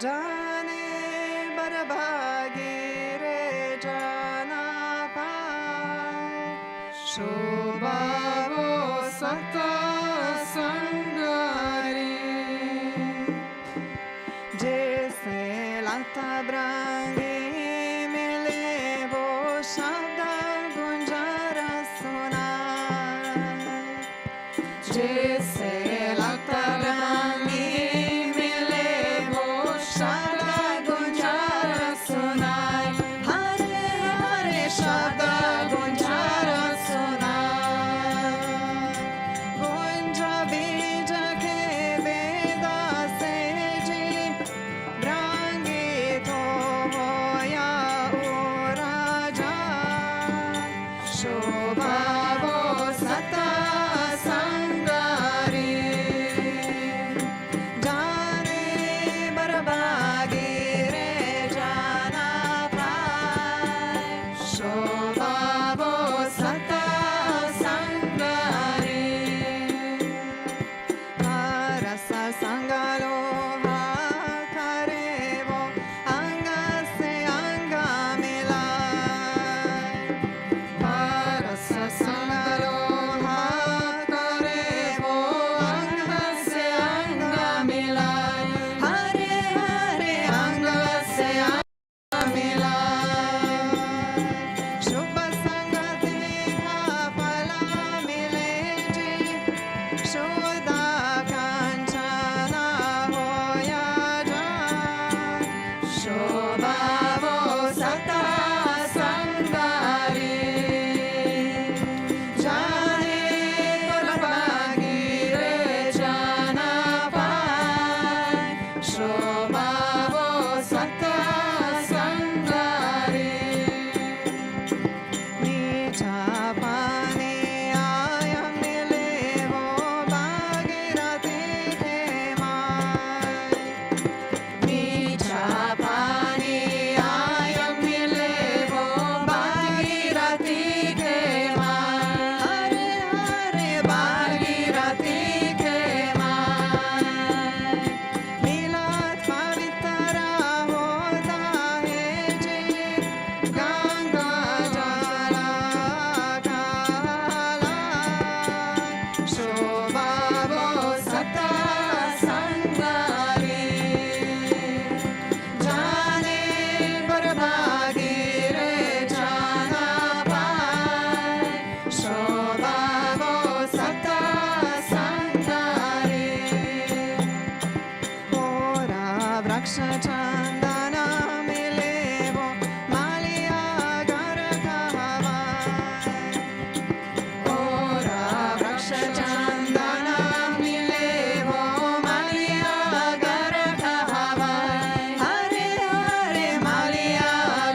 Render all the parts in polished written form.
जाने बरभागी रे जाना पाए शोभा वो सत्संग रे जैसे लता ब्रांगी मिले वो शब्द गुंजार सुनाए जैसे लता ब्रांगी मिले वो शब्द गुंजार सुनाए हरे हरे शब्द गुंजार सुनाए गुंज बीज के वेदा से जी ब्रांगी तो होया ओ राजा शोभा वो सत्संग रे जाने बरभागी रे जाना पाए शोभा वो सत्संग रे रस संग लोहा करे वो अंग से अंग मिलाए रस संग लोहा करे वो अंग से अंग मिलाए हरे हरे अंग से अंग मिलाए शुभ संगति का फल मिले जी शोधा कांचना होया जाए शोभा वो सत्संग रे जाने बरभागी रे जाना पाए शोभा वो सत्संग रे मीठा पानी आया मिले वो भागीरथी के माय मीठा पानी आया मिले वो भागीरथी के माय हरे हरे भागीरथी के माय मिलाद पवित्र होता है जी गंगा जला काला शोभा वो सत्संग रे जाने बरभागी रे जाना पाए शोभा वो सत्संग रे ओरा वृक्ष चंदन मिले वो मालिया घर कहवाए ओरा वृक्ष चंदन मिले वो मालिया घर कहवाए हरे हरे मालिया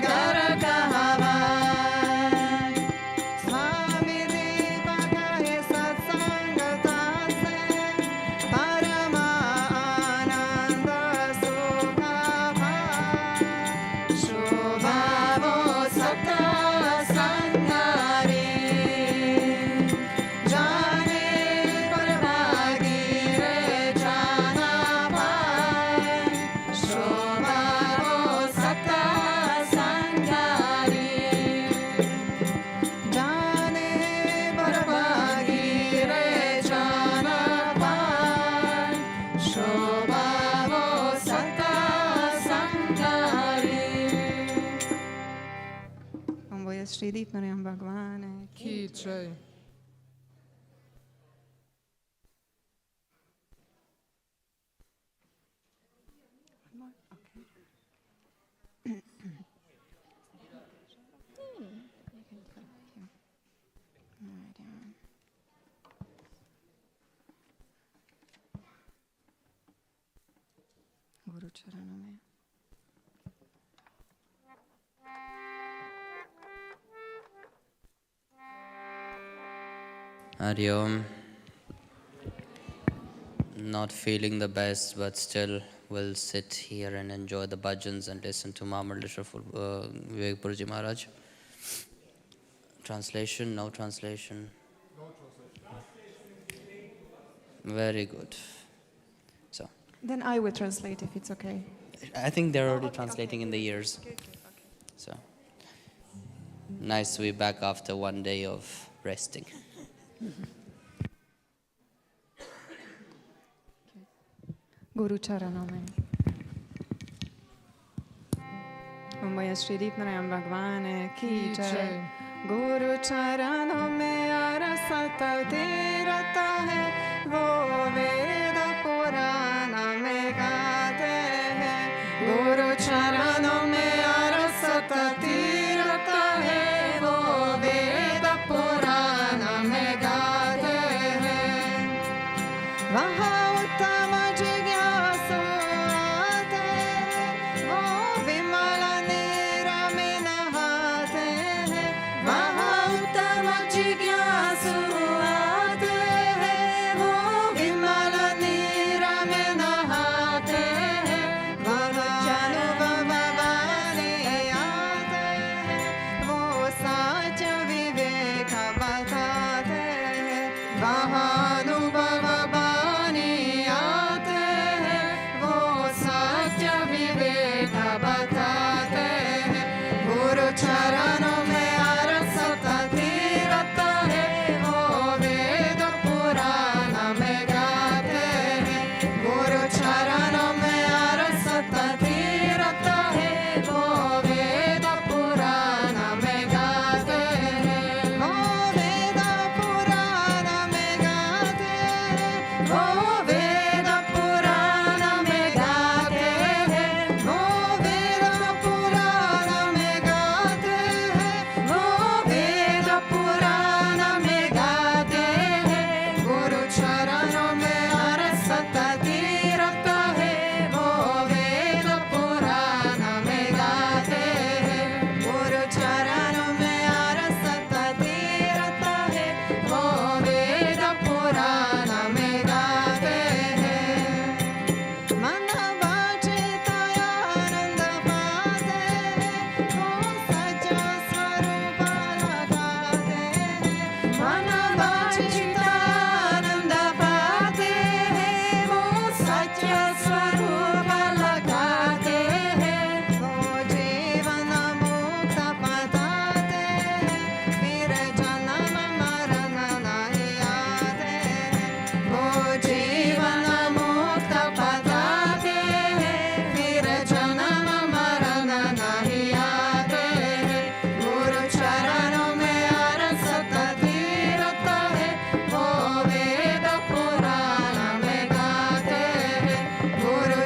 घर कहवाए स्वामी दीपक है सत्संगता से परम आनंद सुख पाए शोभा वो सत्संग रे जाने बरभागी रे जाना पाए शोभा वो सत्संग रे जाने बरभागी रे जाना पाए शोभा वो सत्संग रे हम वो श्री दीप नारायण भगवान है की जय। गुरु चरणों में Hari Om. Not feeling the best, but still will sit here and enjoy the bhajans and listen to Mahamudra for Vivek Puri Maharaj. Translation? No translation? No translation. Very good. So. Then I will translate if it's okay. I think they're already translating in the ears. So nice to be back after one day of resting. Guru Charanam. Om Vaya Shri Narayan Bhagwan ki jai. Guru Charanam mein arasat tirata hai, wo Veda Purana mein gaate hai. Guru Charanam mein arasat tirata hai, wo Veda Purana mein gaate hai. Vaha uttama jigyasu aate hai, wo vimala nira mein nahate hai. Vaha uttama jigyasu aate hai, wo vimala nira mein nahate hai. Vaha anubhavani aate hai, wo sach vivek batate hai. Vaha anubhavani aate hai, wo sach vivek batate hai. Guru charanon mein arasat tirata hai, wo Veda Purana mein gaate hai. Guru charanon mein arasat tirata hai, wo Veda Purana mein gaate hai. Wo Veda Purana mein gaate hai, wo Veda Purana mein gaate hai. Wo Veda Purana mein gaate hai, wo Veda Purana mein gaate hai. Guru charanon mein arasat tirata hai, wo Veda Purana mein gaate hai. Guru charanon mein arasat tirata hai, wo Veda Purana mein gaate hai. Mana vachitaya ananda paate hai, wo sacha swarupa lagate hai. Mana vachitaya ananda paate hai, wo sacha swarupa lagate hai. Wo jivana mukta patate hai, fir janam marana nahi aate hai. Wo jivana mukta patate hai, fir janam marana nahi aate hai. Guru charanon mein arasat tirata hai, wo Veda Purana mein gaate hai. Guru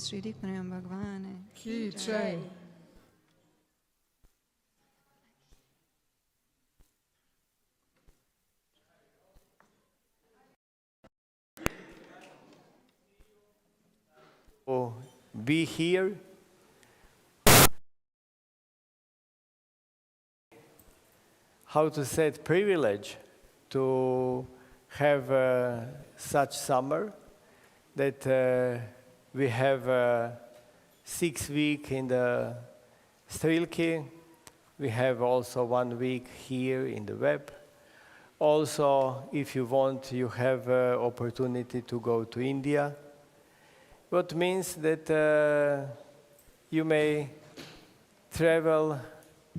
Shri Rikmanayam Bhagwan Ki Jai. Be here how to say it, privilege to have such summer that we have 6 weeks in the Strilki. We have also 1 week here in the web. Also, if you want, you have opportunity to go to India. What means that you may travel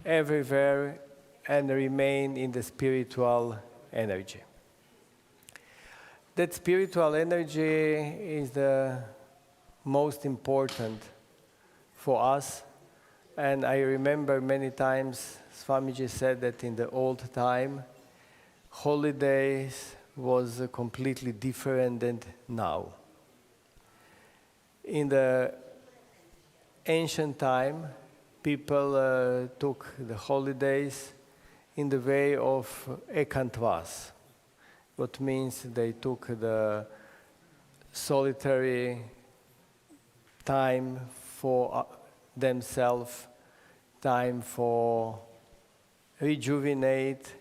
everywhere and remain in the spiritual energy. That spiritual energy is the most important for us. And I remember many times Swamiji said that in the old time, holidays was completely different than now. In the ancient time, people took the holidays in the way of ekantvas, what means they took the solitary time for themselves, time for rejuvenate,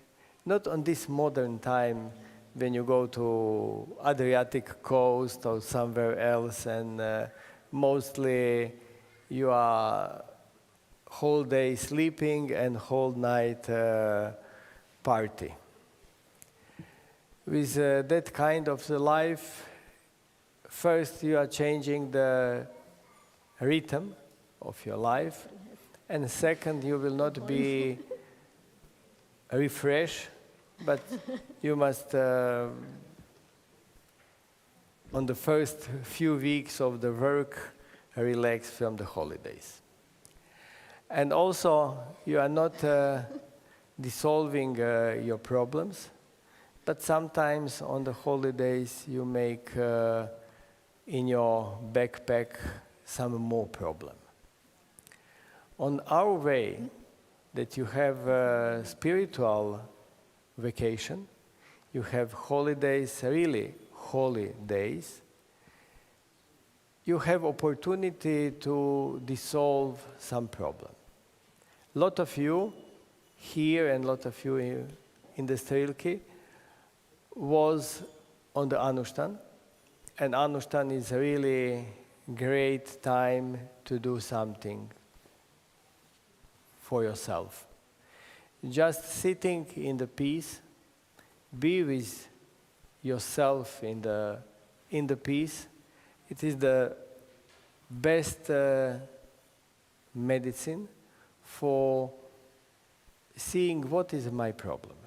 not on this modern time when you go to Adriatic coast or somewhere else and mostly you are whole day sleeping and whole night party. With that kind of the life, first you are changing the rhythm of your life, and second you will not be refreshed, but you must on the first few weeks of the work relax from the holidays. And also you are not dissolving your problems, but sometimes on the holidays you make in your backpack some more problem. On our way that you have a spiritual vacation, you have holidays, really holy days, you have opportunity to dissolve some problem. Lot of you here and lot of you in the Strilki was on the Anushthan, and Anushthan is a really great time to do something for yourself. Just sitting in the peace, be with yourself in the peace. It is the best medicine for seeing what is my problem.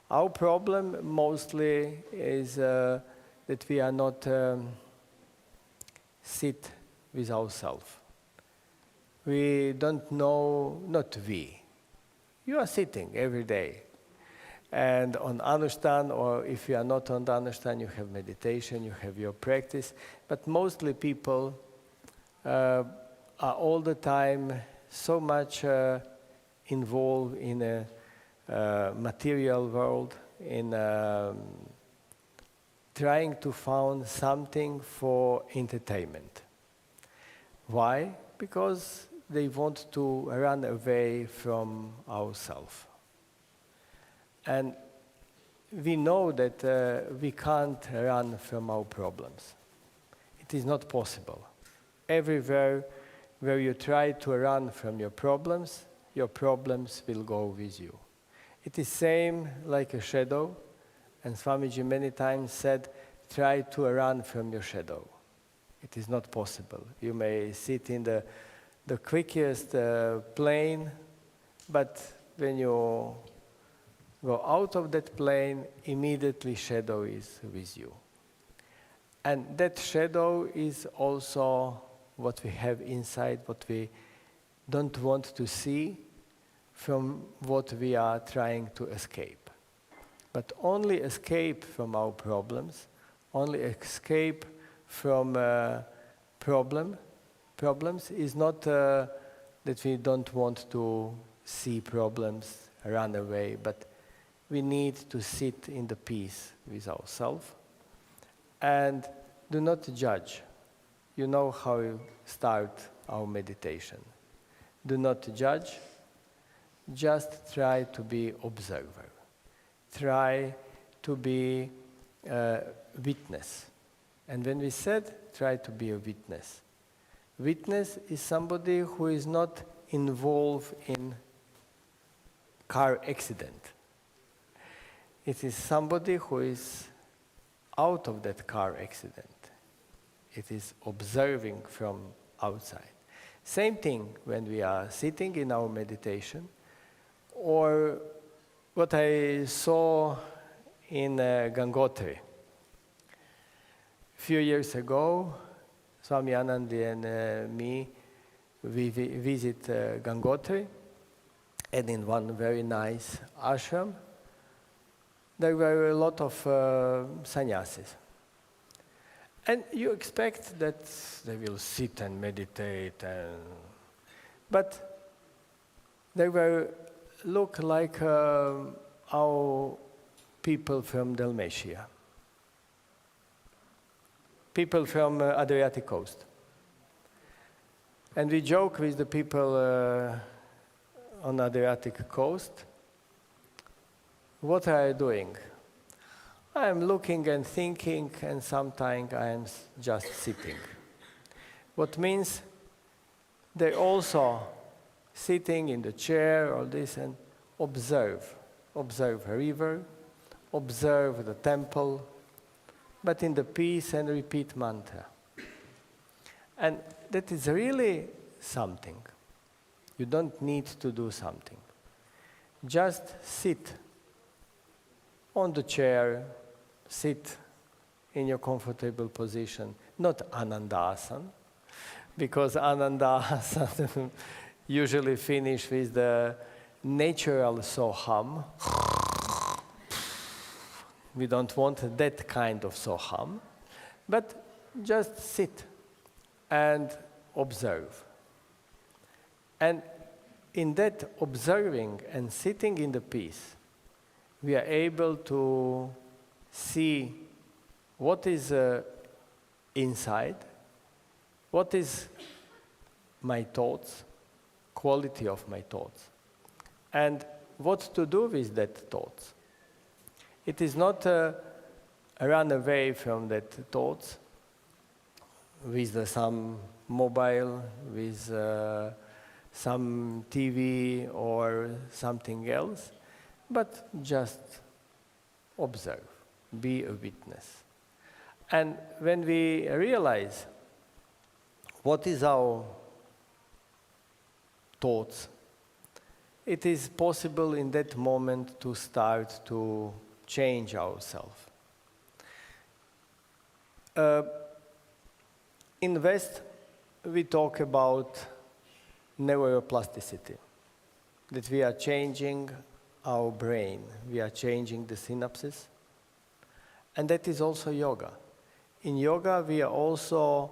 Our problem mostly is that we are not sit with ourselves. We don't know, not we. You are sitting every day. And on Anushthan, or if you are not on the Anushthan, you have meditation, you have your practice. But mostly people are all the time so much involved in a material world, in trying to find something for entertainment. Why? Because they want to run away from ourselves. And we know that we can't run from our problems. It is not possible. Everywhere where you try to run from your problems will go with you. It is same like a shadow, and Swamiji many times said, try to run from your shadow. It is not possible. You may sit in the quickest plane, but when you go out of that plane, immediately shadow is with you. And that shadow is also what we have inside, what we don't want to see, from what we are trying to escape. But only escape from our problems, only escape from problems is not that we don't want to see problems, run away, but we need to sit in the peace with ourselves and do not judge. You know how you start our meditation. Do not judge, just try to be observer. Try to be a witness. And when we said try to be a witness, witness is somebody who is not involved in car accident. It is somebody who is out of that car accident. It is observing from outside. Same thing when we are sitting in our meditation, or what I saw in Gangotri. A few years ago, Swami Anandi and me, we visit Gangotri, and in one very nice ashram, there were a lot of sannyasis. And you expect that they will sit and meditate, but they were look like our people from Dalmatia, people from Adriatic coast. And we joke with the people on Adriatic coast, what are you doing? I am looking and thinking, and sometimes I am just sitting. What means they also sitting in the chair or this and observe a river, observe the temple, but in the peace and repeat mantra. And that is really something. You don't need to do something. Just sit on the chair, sit in your comfortable position, not Anandasana, because Anandasana usually finish with the natural soham. We don't want that kind of soham, but just sit and observe. And in that observing and sitting in the peace, we are able to see what is inside, what is my thoughts, quality of my thoughts, and what to do with that thoughts. It is not a run away from that thoughts with some mobile, with some TV or something else, but just observe, be a witness. And when we realize what is our thoughts, it is possible in that moment to start to change ourselves. In West, we talk about neuroplasticity, that we are changing our brain, we are changing the synapses, and that is also yoga. In yoga, we are also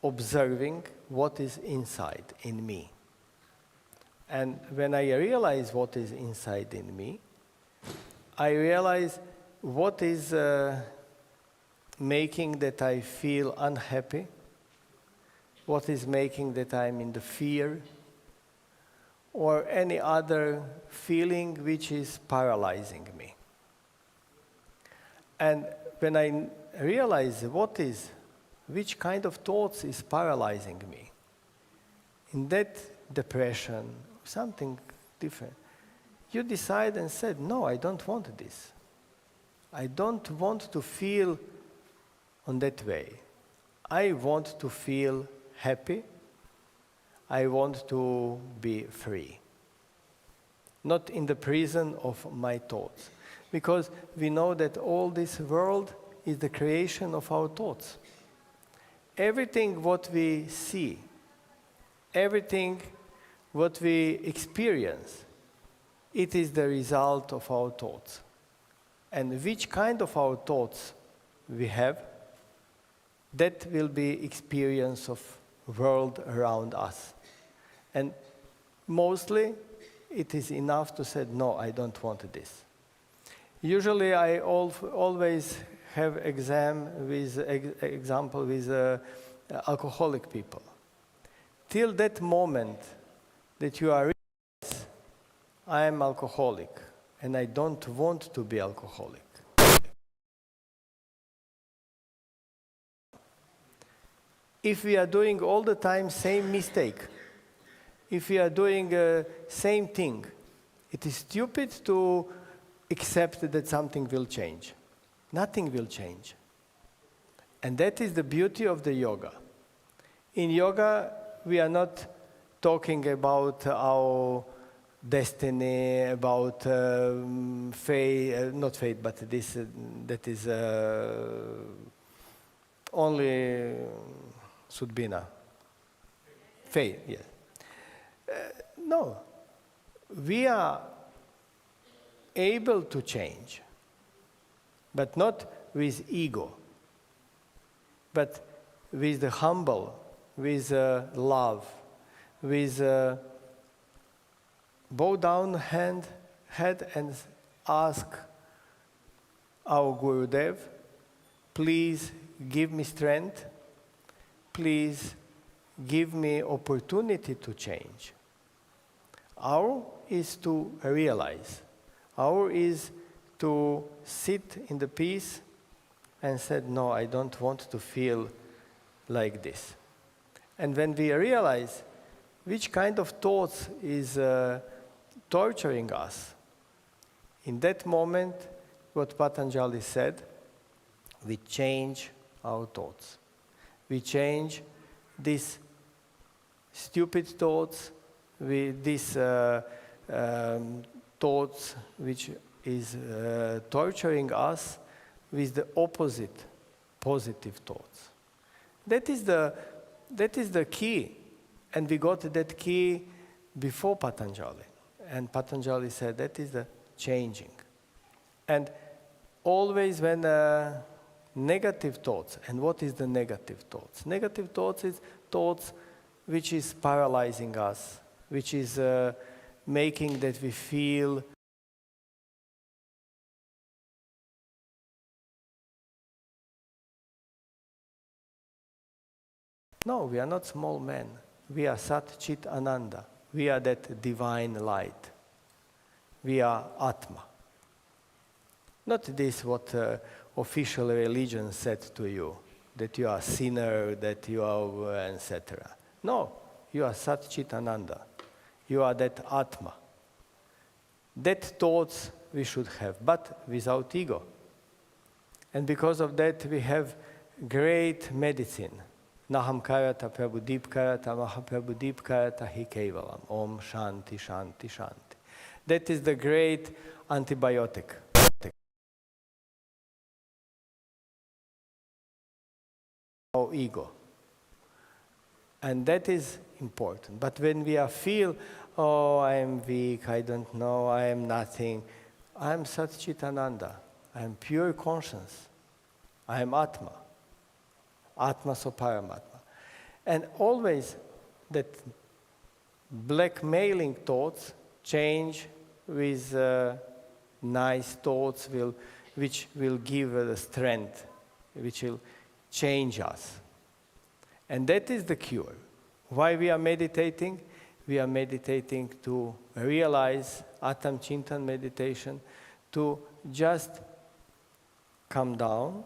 observing what is inside in me. And when I realize what is inside in me, I realize what is making that I feel unhappy, what is making that I'm in the fear, or any other feeling which is paralyzing me. And when I realize which kind of thoughts is paralyzing me, in that depression, something different, you decide and said, no, I don't want this. I don't want to feel on that way. I want to feel happy. I want to be free. Not in the prison of my thoughts. Because we know that all this world is the creation of our thoughts. Everything what we see, everything what we experience, it is the result of our thoughts. And which kind of our thoughts we have, that will be experience of world around us. And mostly it is enough to say, no, I don't want this. Usually I always have example with alcoholic people. Till that moment that you are realize, I am alcoholic and I don't want to be alcoholic. If we are doing all the time same mistake, if we are doing same thing, it is stupid to accept that something will change. Nothing will change. And that is the beauty of the yoga. In yoga, we are not talking about our destiny, about fate, not fate, but this, that is only Sudbina. Fate, yes. No. We are able to change, but not with ego, but with the humble, with love, with bow down head and ask our Gurudev, please give me strength, please give me opportunity to change. Our is to realize. Our is to sit in the peace and said, no, I don't want to feel like this. And when we realize which kind of thoughts is torturing us, in that moment, what Patanjali said, we change our thoughts. We change these stupid thoughts with these thoughts which is torturing us with the opposite, positive thoughts. That is the key. And we got that key before Patanjali. And Patanjali said that is the changing. And always when negative thoughts, and what is the negative thoughts? Negative thoughts is thoughts which is paralyzing us, which is making that we feel no, we are not small men. We are Sat Chit Ananda. We are that divine light. We are Atma. Not this what official religion said to you, that you are a sinner, that you are etc. No, you are Sat Chit Ananda. You are that Atma. That thoughts we should have, but without ego. And because of that we have great medicine. Naham karata prabhudeep karata mahaprabhudeep karata hi kevalam. Om shanti shanti shanti. That is the great antibiotic. Our ego. And that is important. But when we feel, oh, I am weak, I don't know, I am nothing. I am Sat Chitananda. I am pure conscience. I am Atma. Atma so Paramatma. And always that blackmailing thoughts change with nice thoughts which will give the strength, which will change us. And that is the cure. Why we are meditating? We are meditating to realize Atam Chintan meditation, to just come down,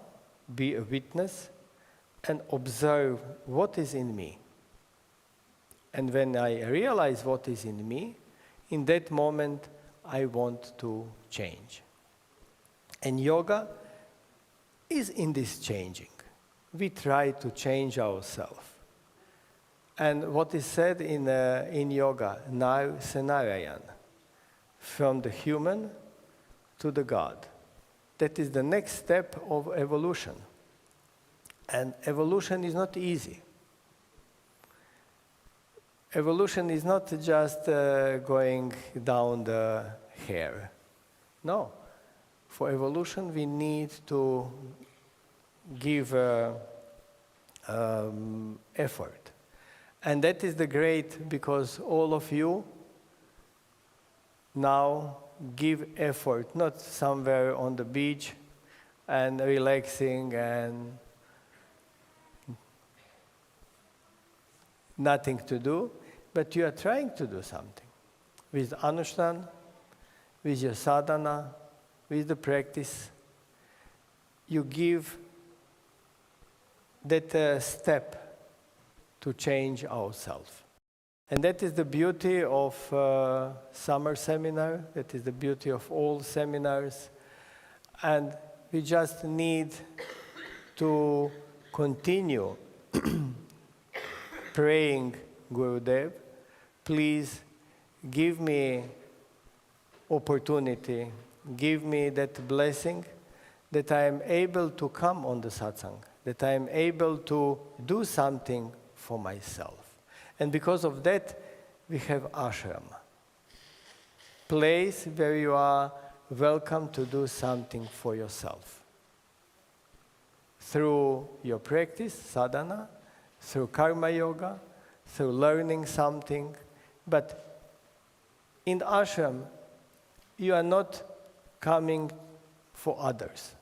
be a witness, and observe what is in me. And when I realize what is in me, in that moment I want to change. And yoga is in this changing. We try to change ourselves. And what is said in yoga, now Senarayan, from the human to the God. That is the next step of evolution. And evolution is not easy. Evolution is not just going down the hair. No. For evolution, we need to give effort. And that is the great, because all of you now give effort, not somewhere on the beach and relaxing and nothing to do, but you are trying to do something. With Anushthan, with your sadhana, with the practice, you give that step to change ourselves. And that is the beauty of summer seminar, that is the beauty of all seminars. And we just need to continue praying, Gurudev, please give me opportunity, give me that blessing that I am able to come on the satsang, that I am able to do something for myself. And because of that, we have ashram, place where you are welcome to do something for yourself. Through your practice, sadhana, through karma yoga, through learning something. But in ashram, you are not coming for others.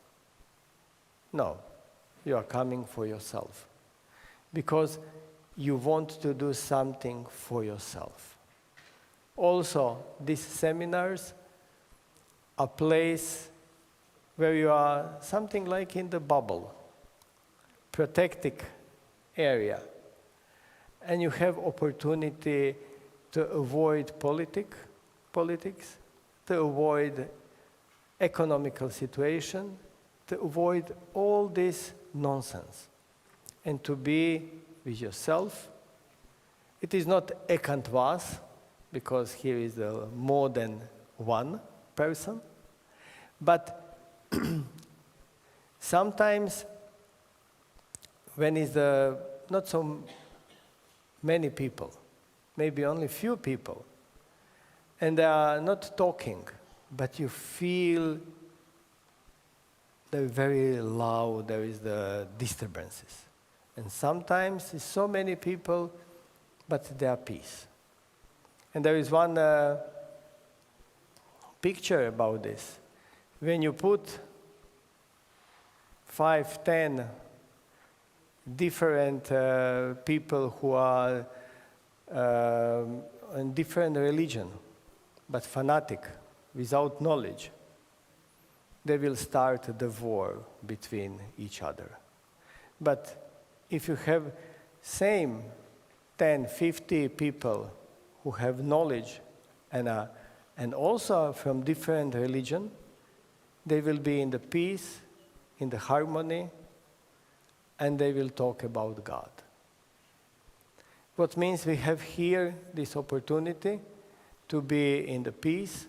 No, you are coming for yourself. Because you want to do something for yourself. Also, these seminars are a place where you are something like in the bubble, protected area, and you have opportunity to avoid politics, to avoid economical situation, to avoid all this nonsense, and to be with yourself. It is not ekantvas, because here is more than one person, but sometimes when is not so many people, maybe only few people, and they are not talking, but you feel they're very loud, there is the disturbances. And sometimes it's so many people, but they are peace. And there is one picture about this. When you put 5, 10 different people who are in different religion, but fanatic, without knowledge, they will start the war between each other. But if you have same 10, 50 people who have knowledge and also from different religion, they will be in the peace, in the harmony, and they will talk about God. What means we have here this opportunity to be in the peace,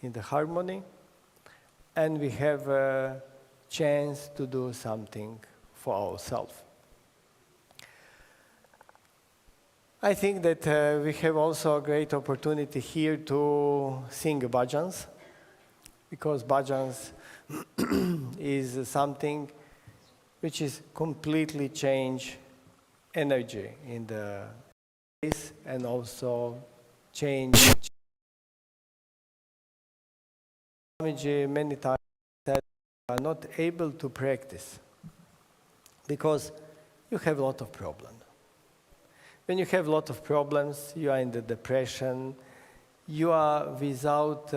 in the harmony, and we have a chance to do something for ourselves. I think that we have also a great opportunity here to sing bhajans, because bhajans is something which is completely change energy in the place and also change. Swamiji many times said you are not able to practice because you have a lot of problems. When you have a lot of problems, you are in the depression, you are without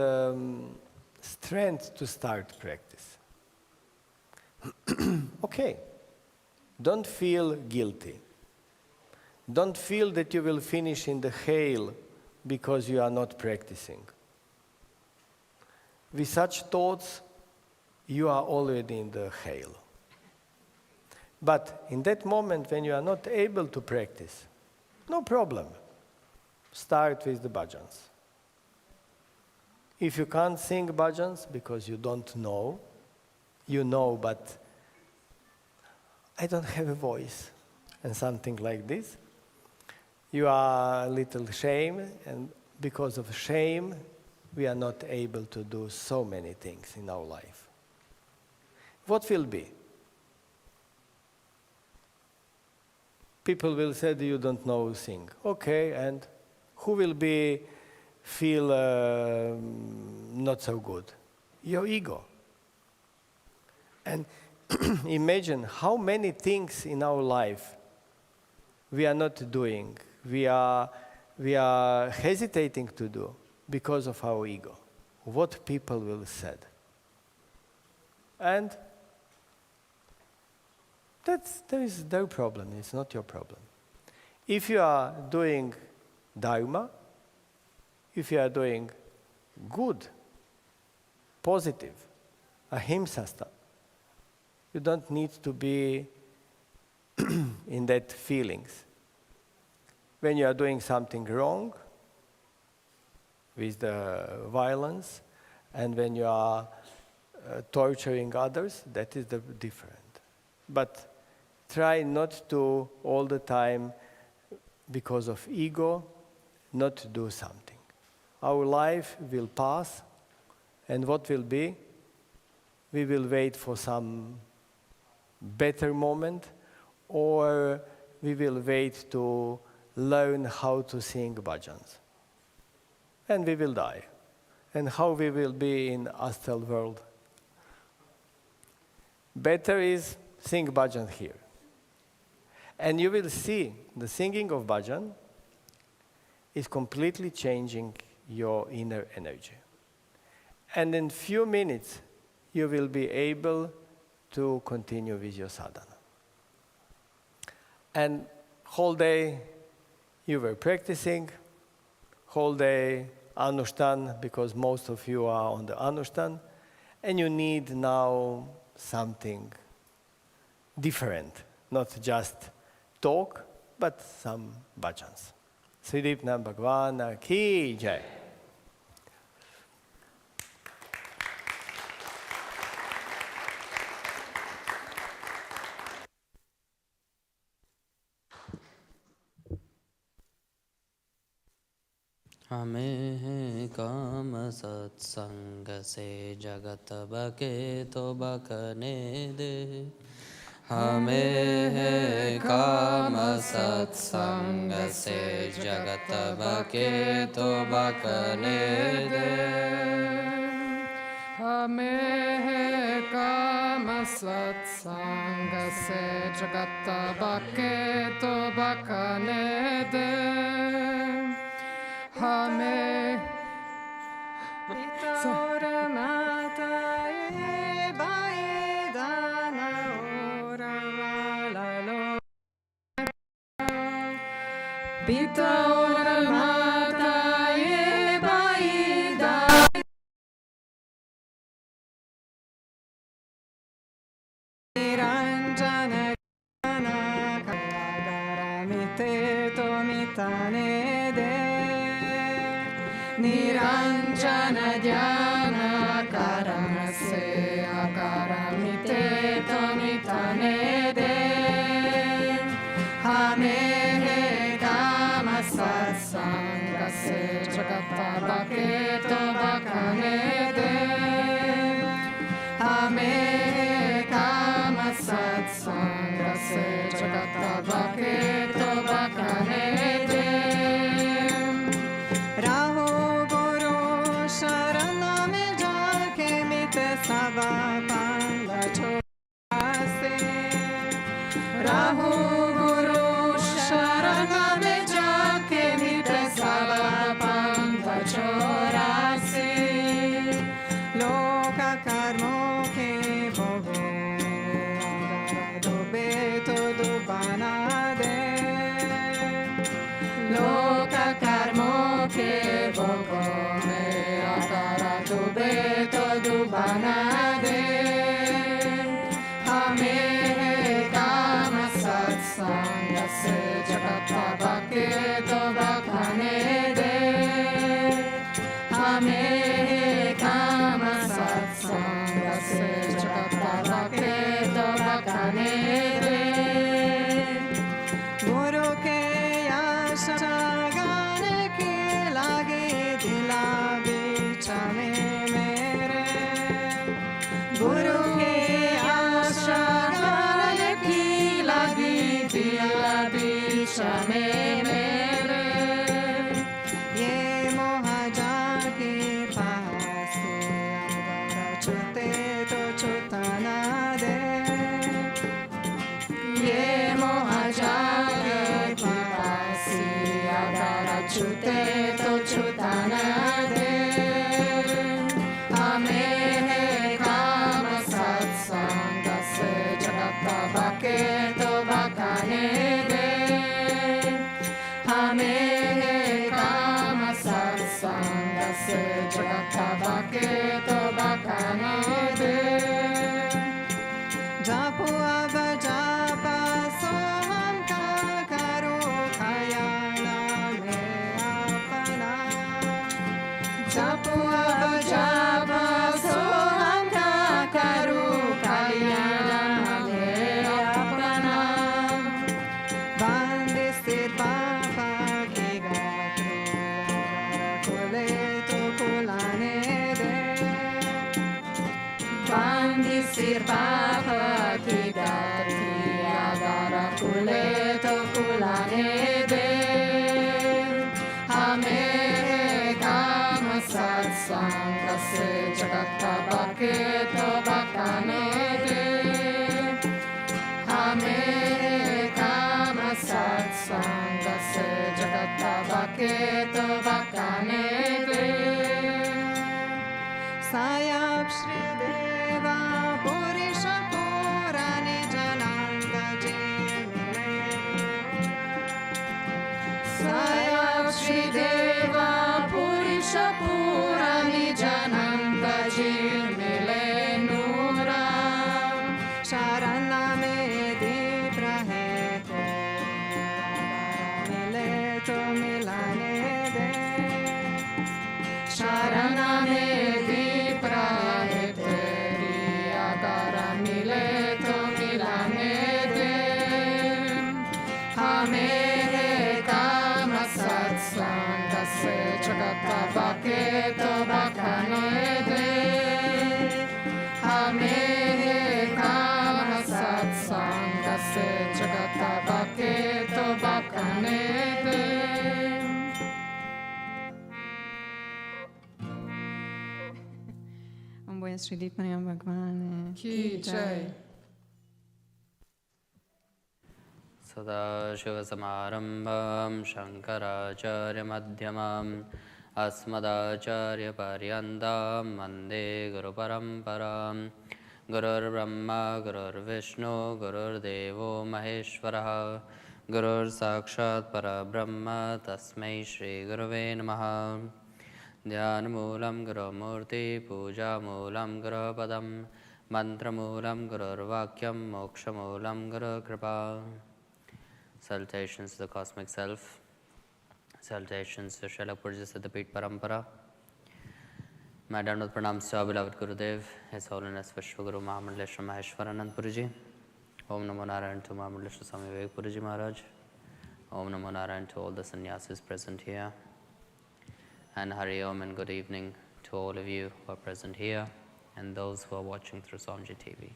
strength to start practice. Okay, don't feel guilty. Don't feel that you will finish in the hail because you are not practicing. With such thoughts, you are already in the hail. But in that moment when you are not able to practice, no problem. Start with the bhajans. If you can't sing bhajans because you don't know, you know, but I don't have a voice, and something like this, you are a little shame, and because of shame, we are not able to do so many things in our life. What will be? People will say that you don't know sing. Okay, and who will feel not so good? Your ego. And imagine how many things in our life we are not doing, we are hesitating to do because of our ego. What people will say. And there is no problem, it's not your problem. If you are doing dharma, if you are doing good, positive, ahimsa stuff, you don't need to be in that feelings. When you are doing something wrong with the violence, and when you are torturing others, that is the different. But try not to all the time, because of ego, not to do something. Our life will pass, and what will be? We will wait for some better moment, or we will wait to learn how to sing bhajans. And we will die. And how we will be in astral world? Better is sing bhajan here. And you will see the singing of bhajan is completely changing your inner energy. And in few minutes, you will be able to continue with your sadhana. And whole day you were practicing, whole day Anushthan, because most of you are on the Anushthan, and you need now something different, not just talk, but some bhajans. Sridipna Bhagwana Ki Jai. हमें है काम सत्संग से जगत बके तो बकने दे हमें है काम सत्संग से जगत बके तो बकने दे हमें है काम सत्संग से जगत बके तो बकने दे हमें और माता ये बलिदान और लालो पिता और माता ये बलिदान निरंजन ज्ञान मिते तो मिताने दे निरंजन ज्ञान कारण से अकारमिते तो मिटाने दे हमें है काम सत्संग से जगत बके तो बकने दे हमें है काम सत्संग से जगत बके तो बकने दे राहो शरण में जाके मिट सब बंद छोड़ा से राहु गुरु शरण में जाके मिट सब बंद छोड़ा से लोक कर्मों के भोगों में डूबे तो डूबना दे लोक कर्मों के भोगों डूबे तो डूबना दे हमें काम सत्संग से जगत बके तो बकने दे हमें काम सत्संग से जगत बके तो बकने दे bila bicha me mere ye moha jage pase agara chute to chutana de ye moha jage pase agara chute to chutana de hame kama satsanga se jagata bake to bakane de hame kama satsanga se jagata bake to bakane de japu abajapa soham ka karo khayala me apana japu abajapa soham ka karo khayala me apana bande sir papa ki gatre kole to kulane de bande sir papa ki gatre agara kule to kulane de hame kama satsanga se jagata bake to bakane de hame kama satsanga se jagata bake to bakane de sayap shri deva purisha purani jananga jimile sayap shri deva purisha purani jananga jimile nura sharana me deep rahe te mile to milane de sharana me deep rahe teri agara mile to milane de hame kama satsanga se jagata bake to bakane de hame kama satsanga se jagata bake to bakane de Om Boya Sri Deepanayam Bhagwan Ki Jai. सदाशिवसमारम्भां शङ्कराचार्यमध्यमाम् अस्मदाचार्यपर्यन्तां वन्दे गुरुपरम्परां गुरुर्ब्रह्मा गुरुर्विष्णु गुरुर्देवो महेश्वरः गुरुर्साक्षात् परब्रह्म तस्मै श्रीगुरवे नमः ध्यानमूलं Gurumurthy पूजामूलं गुरुपदं मन्त्रमूलं गुरुर्वाक्यं मोक्षमूलं Gurukripa Salutations to the Cosmic Self. Salutations to Srila Purji Siddhapit Parampara. My Dandavat Pranams to our beloved Gurudev, His Holiness Vishwaguru Mahamandaleshwar Maheshwaranand Puriji. Om Namo Narayan to Mahamandaleshwar Swami Vivek Puriji Maharaj. Om Namo Narayan to all the sannyasis present here. And Hari Om and good evening to all of you who are present here and those who are watching through Swamiji TV.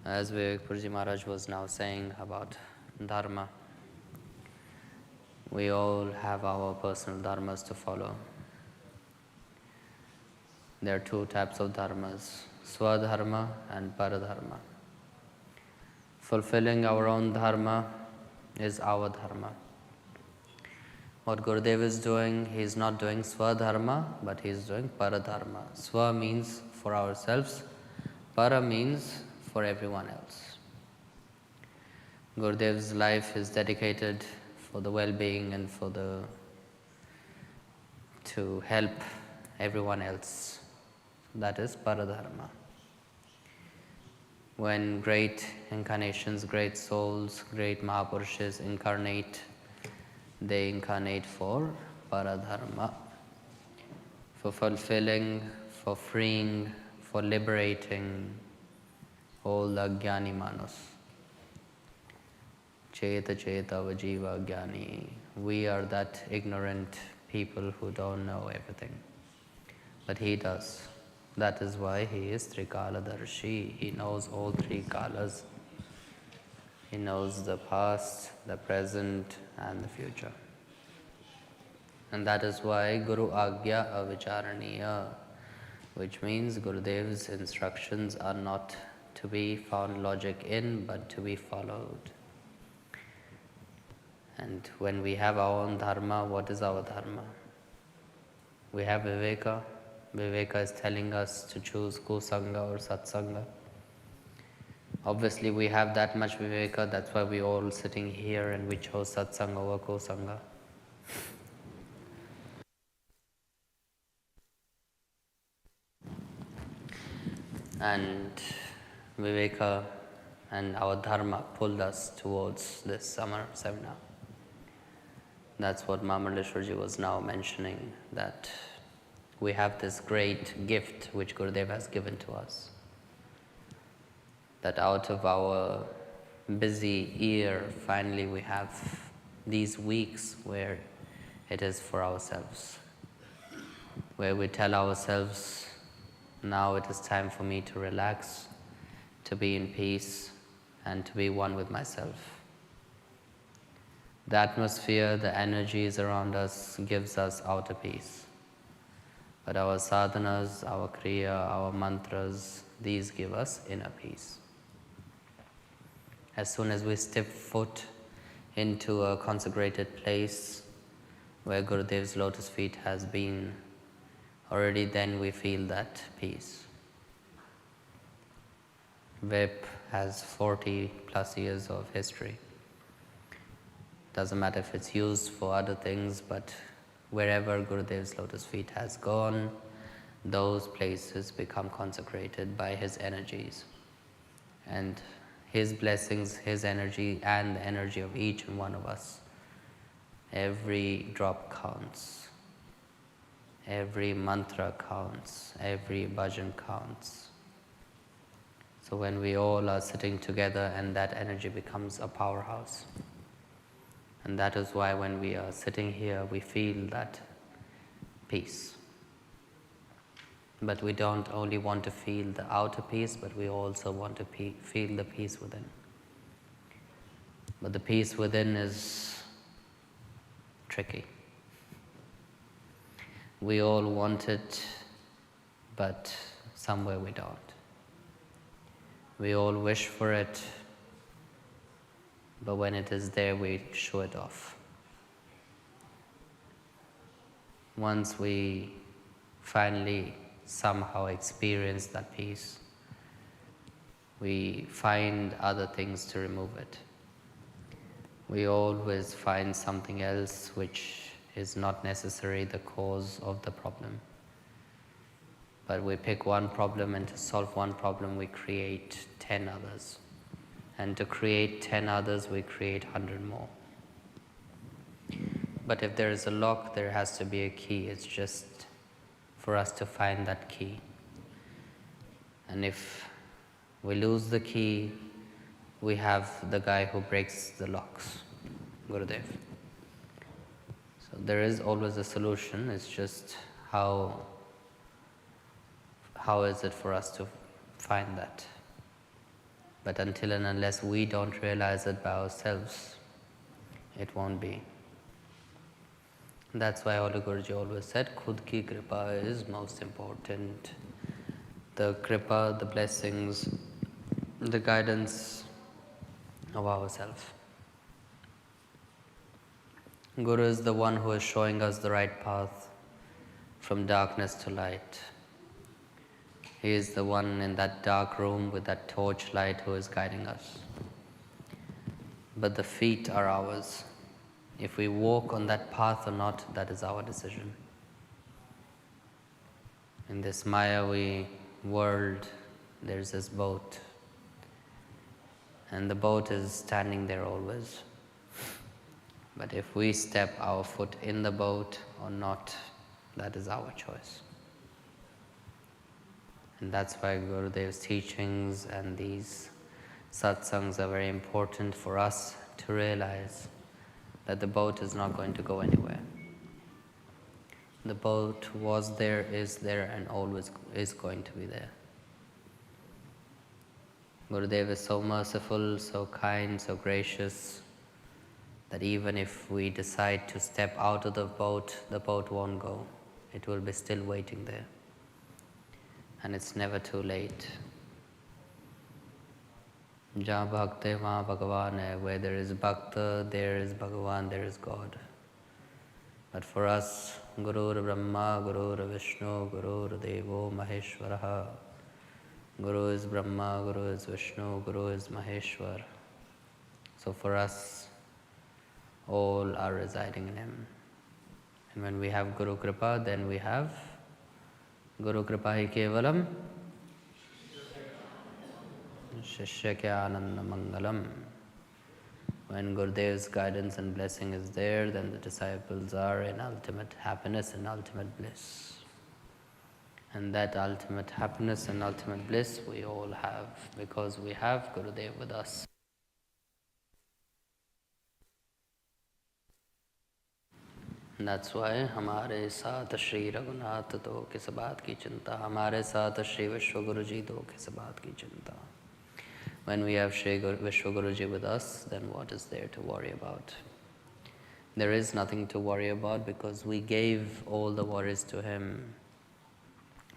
As Vivek Purji Maharaj was now saying about Dharma, we all have our personal Dharmas to follow. There are two types of Dharmas, Swadharma and Paradharma. Fulfilling our own Dharma is our Dharma. What Gurudev is doing, he is not doing Swadharma, but he is doing Paradharma. Swa means for ourselves, Para means for everyone else. Gurudev's life is dedicated for the well-being and to help everyone else. That is Paradharma. When great incarnations, great souls, great Mahapurushas incarnate, they incarnate for Paradharma, for fulfilling, for freeing, for liberating all the Jnani Manus. Cheta Cheta Vajiva Jnani. We are that ignorant people who don't know everything. But he does. That is why he is Trikaladarshi. He knows all three kalas. He knows the past, the present, and the future. And that is why Guru Agya Avicharaniya, which means Gurudev's instructions are not to be found logic in, but to be followed. And when we have our own dharma, what is our dharma? We have Viveka. Viveka is telling us to choose kusanga or satsanga. Obviously, we have that much Viveka, that's why we all sitting here and we chose satsanga over kusanga. And Viveka and our dharma pulled us towards this summer seminar. That's what Mahamandeshwarji was now mentioning, that we have this great gift which Gurudev has given to us. That out of our busy year, finally we have these weeks where it is for ourselves, where we tell ourselves, now it is time for me to relax, to be in peace, and to be one with myself. The atmosphere, the energies around us gives us outer peace. But our sadhanas, our kriya, our mantras, these give us inner peace. As soon as we step foot into a consecrated place where Gurudev's lotus feet has been, already then we feel that peace. VIP has 40 plus years of history. Doesn't matter if it's used for other things, but wherever Gurudev's lotus feet has gone, those places become consecrated by his energies. And his blessings, his energy, and the energy of each and one of us. Every drop counts. Every mantra counts. Every bhajan counts. So when we all are sitting together and that energy becomes a powerhouse. And that is why when we are sitting here, we feel that peace. But we don't only want to feel the outer peace, but we also want to feel the peace within. But the peace within is tricky. We all want it, but somewhere we don't. We all wish for it, but when it is there, we show it off. Once we finally somehow experience that peace, we find other things to remove it. We always find something else which is not necessarily the cause of the problem. But we pick one problem, and to solve one problem, we create 10 others. And to create 10 others, we create 100 more. But if there is a lock, there has to be a key. It's just for us to find that key. And if we lose the key, we have the guy who breaks the locks, Gurudev. So there is always a solution. It's just how is it for us to find that? But until and unless we don't realize it by ourselves, it won't be. That's why Holy Guruji always said, Khud ki kripa is most important. The kripa, the blessings, the guidance of ourselves. Guru is the one who is showing us the right path from darkness to light. He is the one in that dark room with that torch light who is guiding us. But the feet are ours. If we walk on that path or not, that is our decision. In this Mayavi world, there's this boat. And the boat is standing there always. But if we step our foot in the boat or not, that is our choice. And that's why Gurudev's teachings and these satsangs are very important for us to realize that the boat is not going to go anywhere. The boat was there, is there, and always is going to be there. Gurudev is so merciful, so kind, so gracious, that even if we decide to step out of the boat won't go. It will be still waiting there. And it's never too late. Ja bhakte ma Bhagavan hai. Where there is bhakta, there is Bhagavan, there is God. But for us, Gurur Brahma, Gurur Vishnu, Gurur Devo Maheshwaraha. Guru is Brahma, Guru is Vishnu, Guru is Maheshwar. So for us, all are residing in Him. And when we have Guru Kripa, then we have Guru Kripa hi kevalam Shishya kya ananda mangalam. When Gurudev's guidance and blessing is there, then the disciples are in ultimate happiness and ultimate bliss. And that ultimate happiness and ultimate bliss we all have, because we have Gurudev with us. And that's why हमारे साथ श्री रघुनाथ तो किस बात की चिंता, हमारे साथ श्री विश्वगुरु जी तो किस बात की चिंता. When we have Shri Vishwaguruji with us, then what is there to worry about? There is nothing to worry about, because we gave all the worries to him.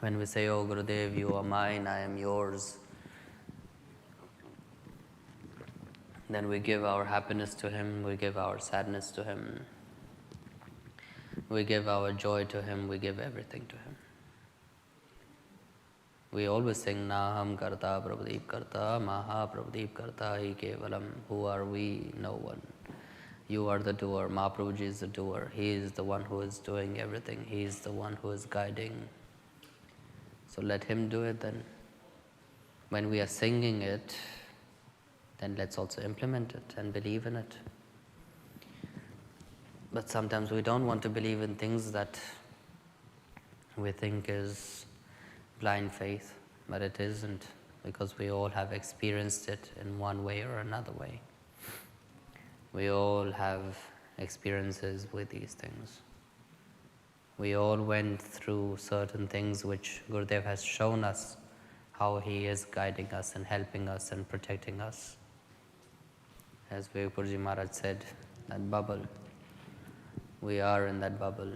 When we say, "Oh Gurudev, you are mine, I am yours," then we give our happiness to him, we give our sadness to him, we give our joy to him, we give everything to him. We always sing Naham Karta Prabhadeep Karta Maha Prabhadeep Karta Hi Kevalam. Who are we? No one. You are the doer. Mahaprabhuji is the doer. He is the one who is doing everything. He is the one who is guiding. So let him do it then. When we are singing it, then let's also implement it and believe in it. But sometimes we don't want to believe in things that we think is blind faith, but it isn't, because we all have experienced it in one way or another way. We all have experiences with these things. We all went through certain things which Gurudev has shown us how he is guiding us and helping us and protecting us. As Vivek Maharaj said, that bubble, we are in that bubble.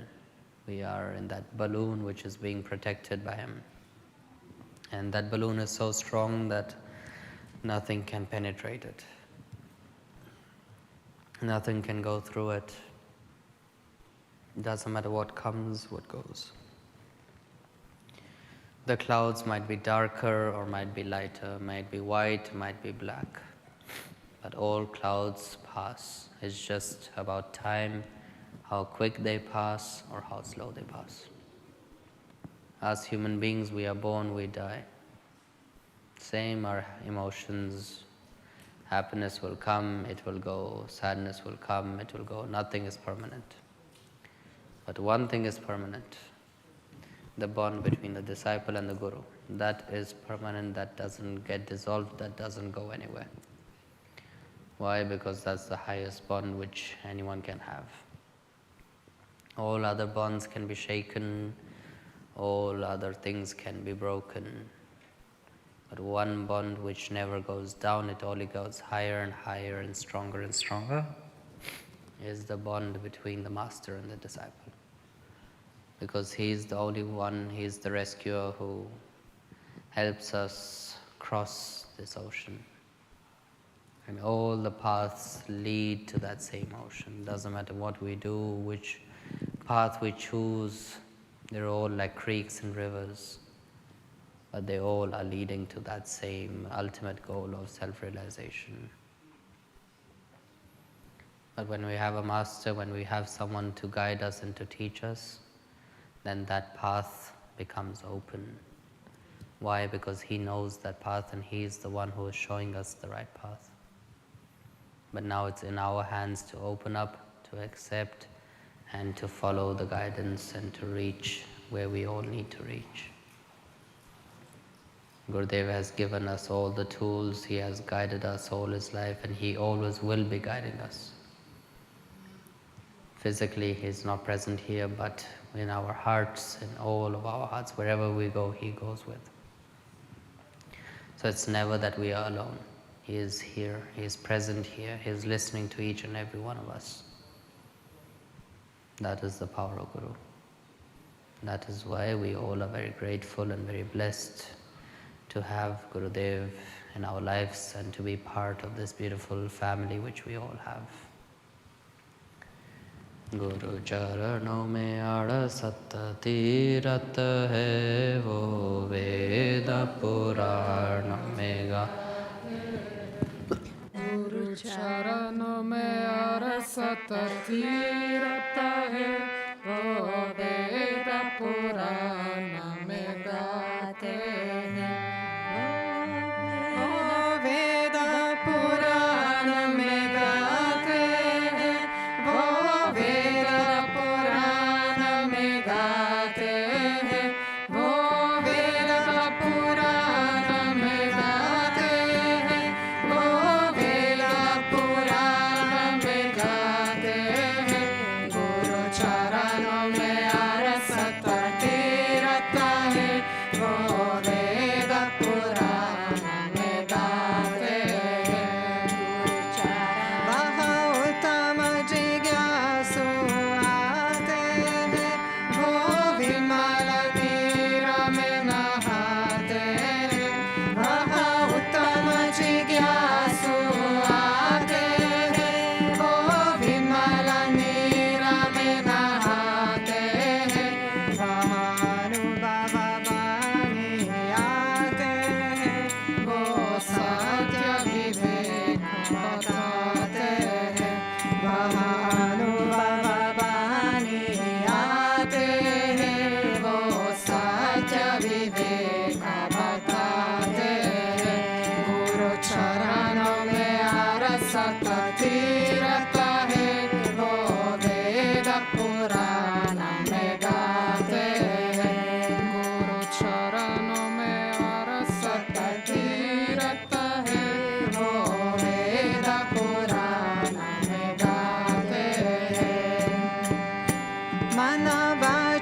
We are in that balloon which is being protected by him. And that balloon is so strong that nothing can penetrate it. Nothing can go through it. Doesn't matter what comes, what goes. The clouds might be darker or might be lighter, might be white, might be black. But all clouds pass. It's just about time, how quick they pass or how slow they pass. As human beings, we are born, we die. Same our emotions. Happiness will come, it will go. Sadness will come, it will go. Nothing is permanent. But one thing is permanent. The bond between the disciple and the guru. That is permanent, that doesn't get dissolved, that doesn't go anywhere. Why? Because that's the highest bond which anyone can have. All other bonds can be shaken, all other things can be broken. But one bond which never goes down, it only goes higher and higher and stronger, is the bond between the master and the disciple. Because he is the only one, he is the rescuer who helps us cross this ocean. And all the paths lead to that same ocean. Doesn't matter what we do, which path we choose, they're all like creeks and rivers. But they all are leading to that same ultimate goal of self-realization. But when we have a master, when we have someone to guide us and to teach us, then that path becomes open. Why? Because he knows that path and he is the one who is showing us the right path. But now it's in our hands to open up, to accept, and to follow the guidance and to reach where we all need to reach. Gurudev has given us all the tools, he has guided us all his life, and he always will be guiding us. Physically, he's not present here, but in our hearts, in all of our hearts, wherever we go, he goes with. So it's never that we are alone. He is here, He is present here, He is listening to each and every one of us. That is the power of Guru. That is why we all are very grateful and very blessed to have Gurudev in our lives and to be part of this beautiful family which we all have. Guru Charano mein aada satta tirat hai, wo Veda Purana mein Guru Charano mein aada satta tirat hai, wo Veda Purana mein gaate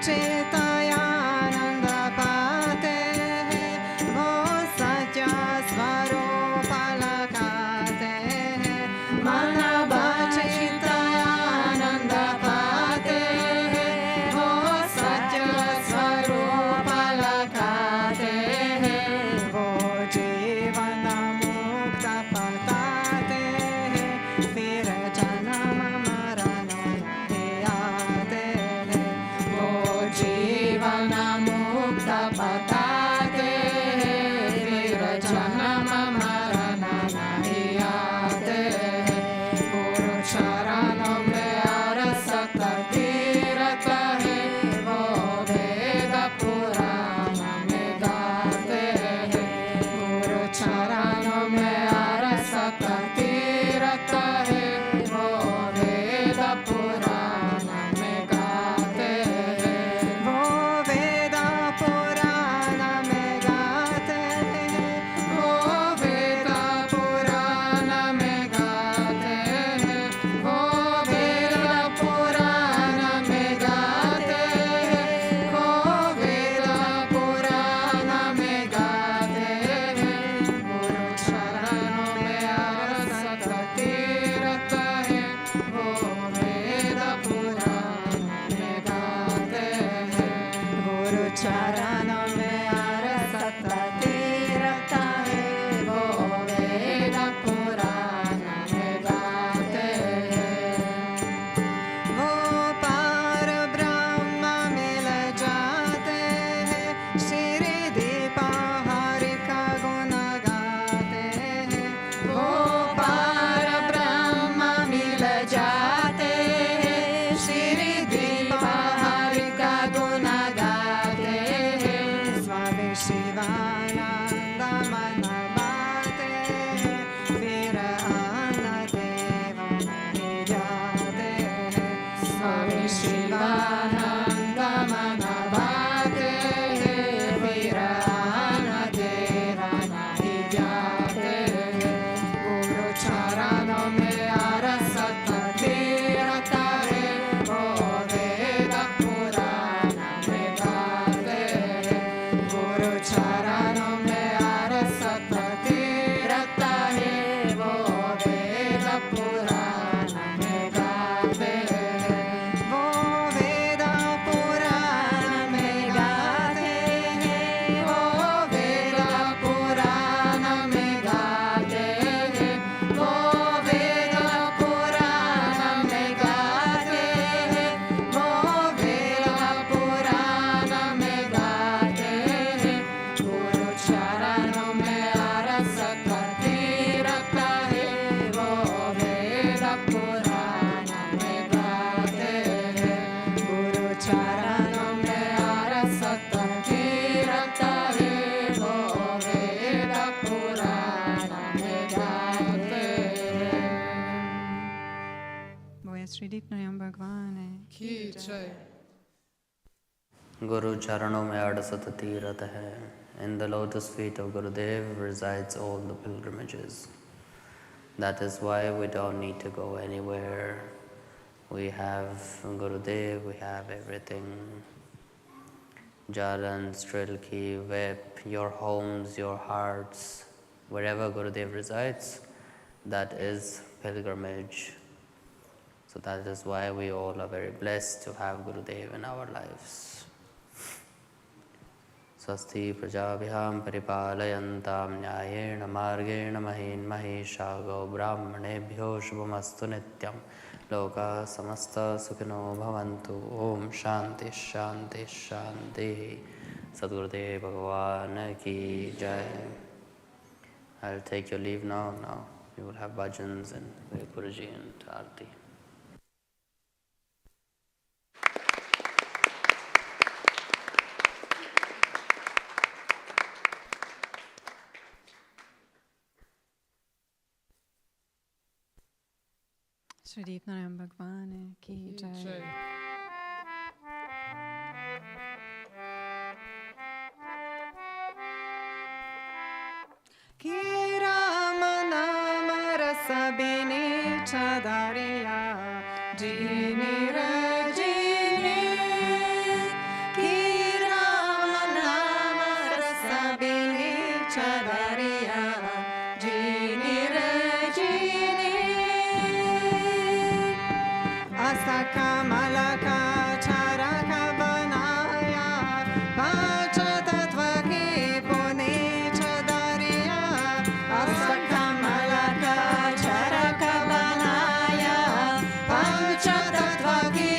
hain. वो Guru charanon mein adasat tirat hai. In the lotus feet of Gurudev resides all the pilgrimages. That is why we don't need to go anywhere. We have Gurudev, we have everything. Jalan, Strilki, Vep, your homes, your hearts, wherever Gurudev resides, that is pilgrimage. So that is why we all are very blessed to have Gurudev in our lives. Swasti prajabhyam paripalayantam nyayena margena mahin mahishago brahmanebhyo shubhamastu nityam loka samasta sukhino bhavantu om shanti shanti shanti. Sadgurudev Bhagavan ki jai. I'll take your leave now. Now we will have bhajans and Guruji and Aarti. Shri Deepnarayana Bhagwan ki jai. Ki Rama Nama Rasa Bini Chadariya Jini Rajini. Ki Rama Nama Rasa Bini Chadariya Jini Rajini. Asa Kamalaka Charaka Banaya Pacha Tattva Ki Puni Chadariya. Asa Kamalaka Charaka Banaya Pacha Tattva Ki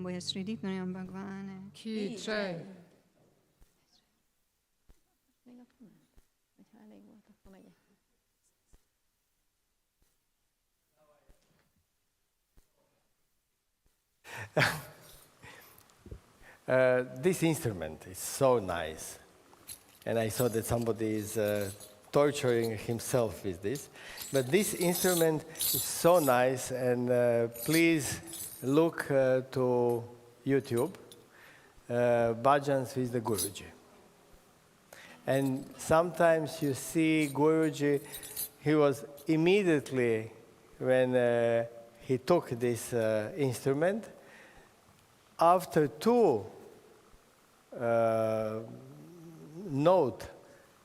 Shambhoya Sri Nityanand Bhagwan Ki Jai. This instrument is so nice, and I saw that somebody is torturing himself with this. But this instrument is so nice, and please look to YouTube, Bhajans with the Guruji. And sometimes you see Guruji, he was immediately, when he took this instrument, after two note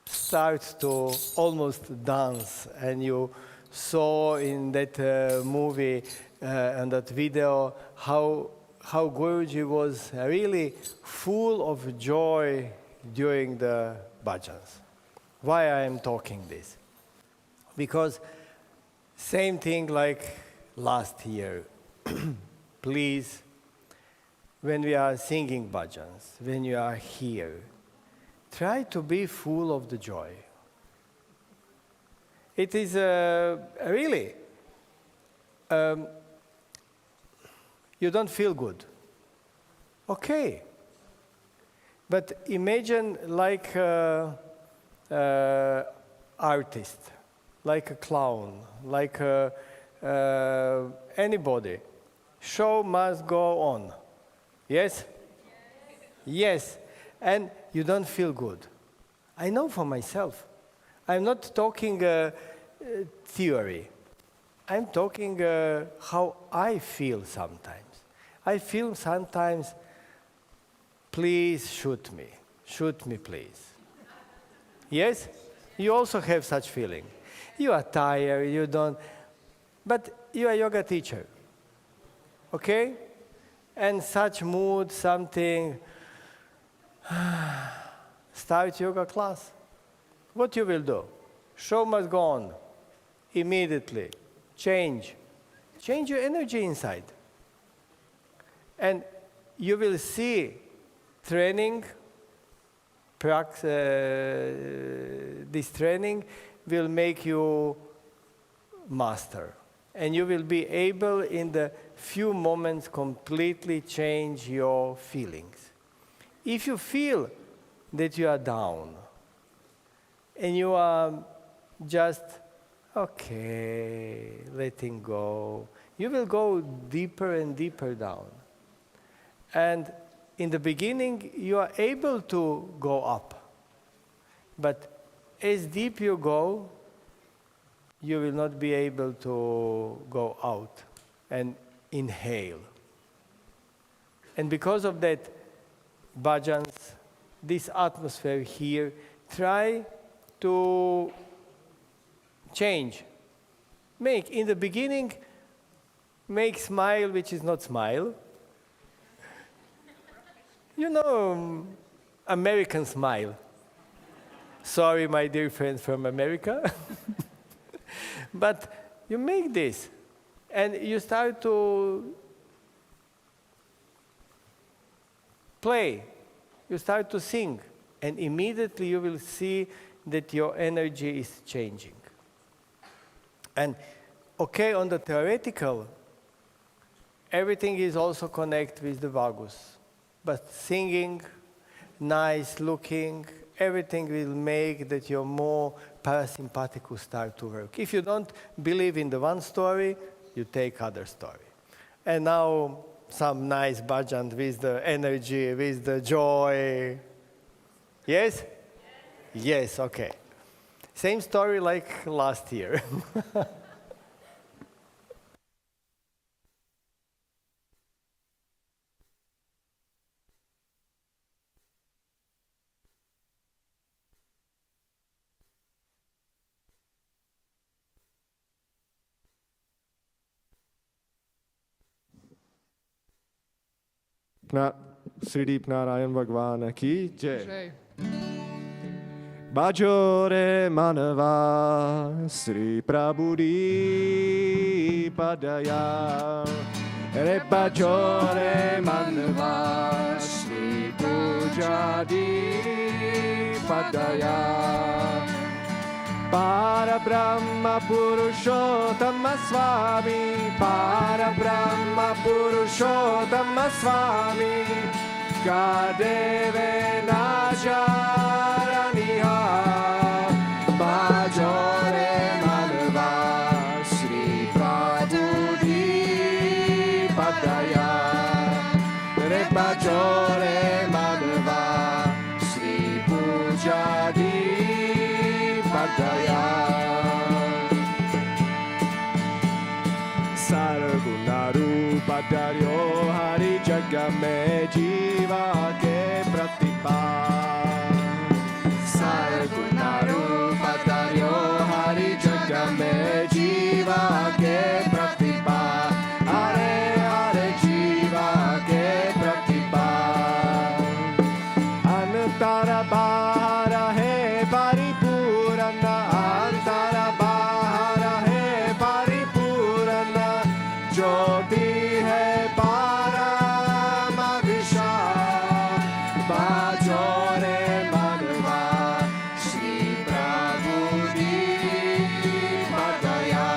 starts to almost dance, and you saw in that movie and that video how Guruji was really full of joy during the bhajans. Why I am talking this? Because same thing like last year. Please, when we are singing bhajans, when you are here, try to be full of the joy. It is really, you don't feel good. Okay. But imagine like artist, like a clown, like anybody. Show must go on. Yes? Yes. And you don't feel good. I know for myself. I'm not talking theory. I'm talking how I feel sometimes. I feel sometimes, please shoot me please. Yes? You also have such feeling. You are tired, you don't, but you are a yoga teacher. Okay? And such mood, something, start yoga class. What you will do? Show must go on. Immediately. Change. Change your energy inside. And you will see training, this training will make you master. And you will be able in the few moments completely change your feelings. If you feel that you are down and you are just, okay, letting go, you will go deeper and deeper down. And in the beginning, you are able to go up. But as deep you go, you will not be able to go out and inhale. And because of that, bhajans, this atmosphere here, try to change. Make, in the beginning, make smile which is not smile. You know, American smile. Sorry, my dear friends from America. But you make this, and you start to play, you start to sing, and immediately you will see that your energy is changing. And okay, on the theoretical, everything is also connected with the vagus. But singing, nice looking, everything will make that your more parasympathicus start to work. If you don't believe in the one story, you take other story. And now some nice bhajan with the energy, with the joy. Yes? Yes, okay. Same story like last year. Sri Narayan Bhagwan ki jai. Jai. Bajore manava Sri Prabhudi padaya. Re bajore manava Padaya Para Brahma Purushottama Swami Para Brahma Purushottama Swami Kadeve Najaraniha Bajore Manava Shri Prabhuji Padaya Re Bajore Manava Shri Pujadi Padaya Sargunaru Padaryo Hari Jagame Jiva Ke Pratipa Sargunaru Padaryo Hari Jagame Jiva Ke Pratipa Hare Hare Jiva Ke Pratipa Antara Bahara He Paripurana Antara Bahara He Paripurana Jyoti Hai Parama Visha Bajore Manava Shri Prabhuji Padaya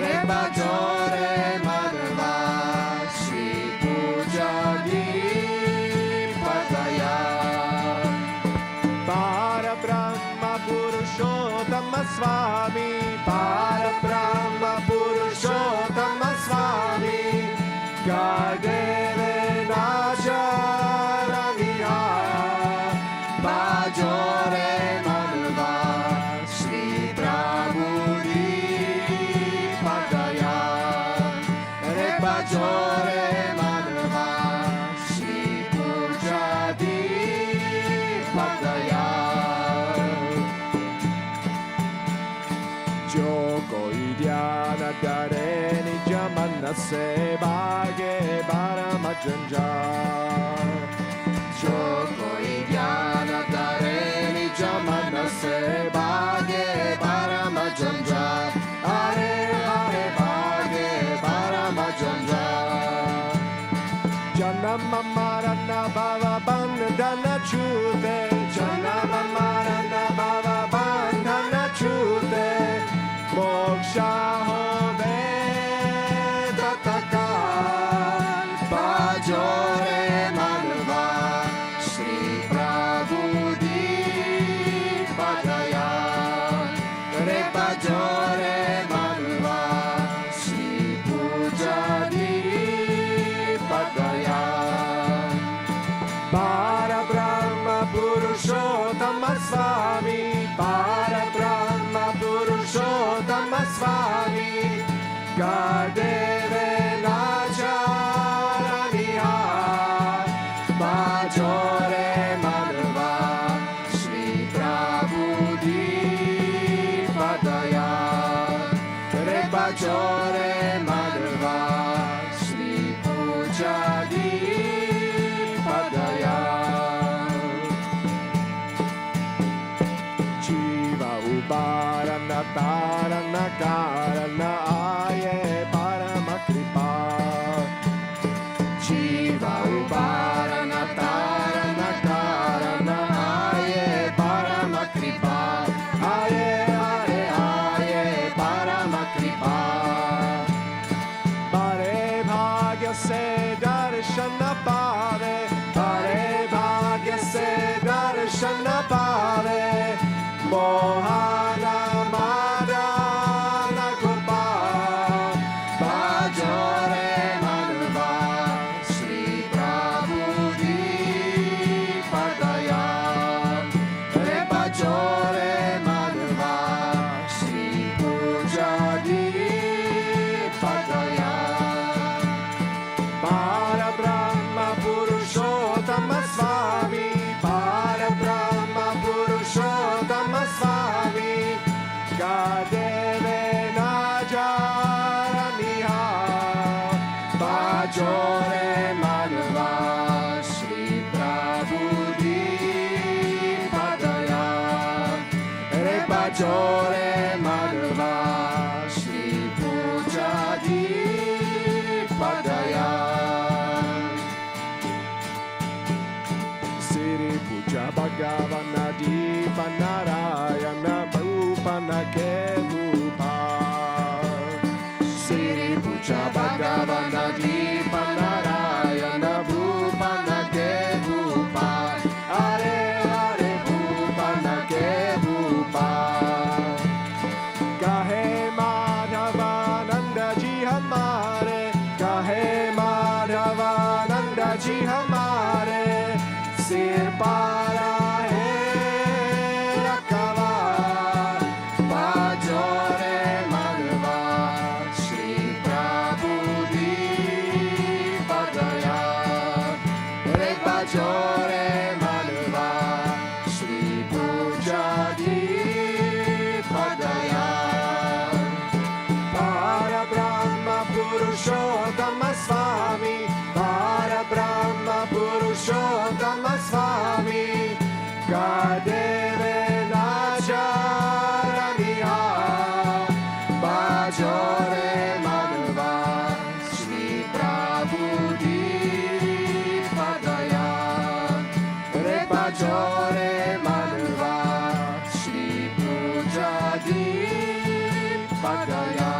Re Bajore Manava Shri Pujadi Padaya Para Brahma Purushottama Swami Para Brahma Purushottama Swami Kadeve Najaraniha Bajore Manava Shri Prabhuji Padaya Re Bajore Manava Shri Pujadi Padaya Jo koi dhyana dare nija manase bhage paramajanja Jo koi dhyana dare nija manase bhage paramajanja Hare Hare bhage paramajanja Janama marana bhava bandhana chute Janama marana bhava bandhana chute Moksha hove tatakal Bajore manva Shri Prabhuji Padaya Re Bajore manva Shri Pujadi Padaya Para Brahma Purushottama Swami Para Brahma Purushottama Swami Kadeve Najaraniha Bajore Manava Shri Prabhuji Padaya Re Bajore Manava Shri Pujadi Padaya Jiva Uparana Tarana Karana Aye Parama Kripa Jiva Uparana Tarana Karana Aye Parama Kripa Aye Aye Aye Parama Kripa Pare Bhagya Se Darshana Pave Pare Bhagya Se Darshana Pave Mohana Madana Gopal Bajore Manava Shri Prabhuji Padaya Re Bajore Manava Shri Pujadi Padaya Para Brahma Purushottama Swami Para Brahma Purushottama Swami Kadeve Najaraniha Bajore Manava Shri Prabhuji Padaya Re Bajore Manava Shri Pujadi Padaya Siri Puja Bhagavana Di Bhagavana Jiva Narayana Bhupana Ke Bhupa Hare Hare Bhupana Ke Bhupa Kahe Madhavananda Ji Hamare Kahe Madhavananda Ji Hamare Sir Para Swami, Parabrahma Purushottama Swami, Gadeve Najaraniya, Bajore Madhava, Shri Prabhuji Padaya, Re Bajore Madhava, Shri Pujaji Padaya.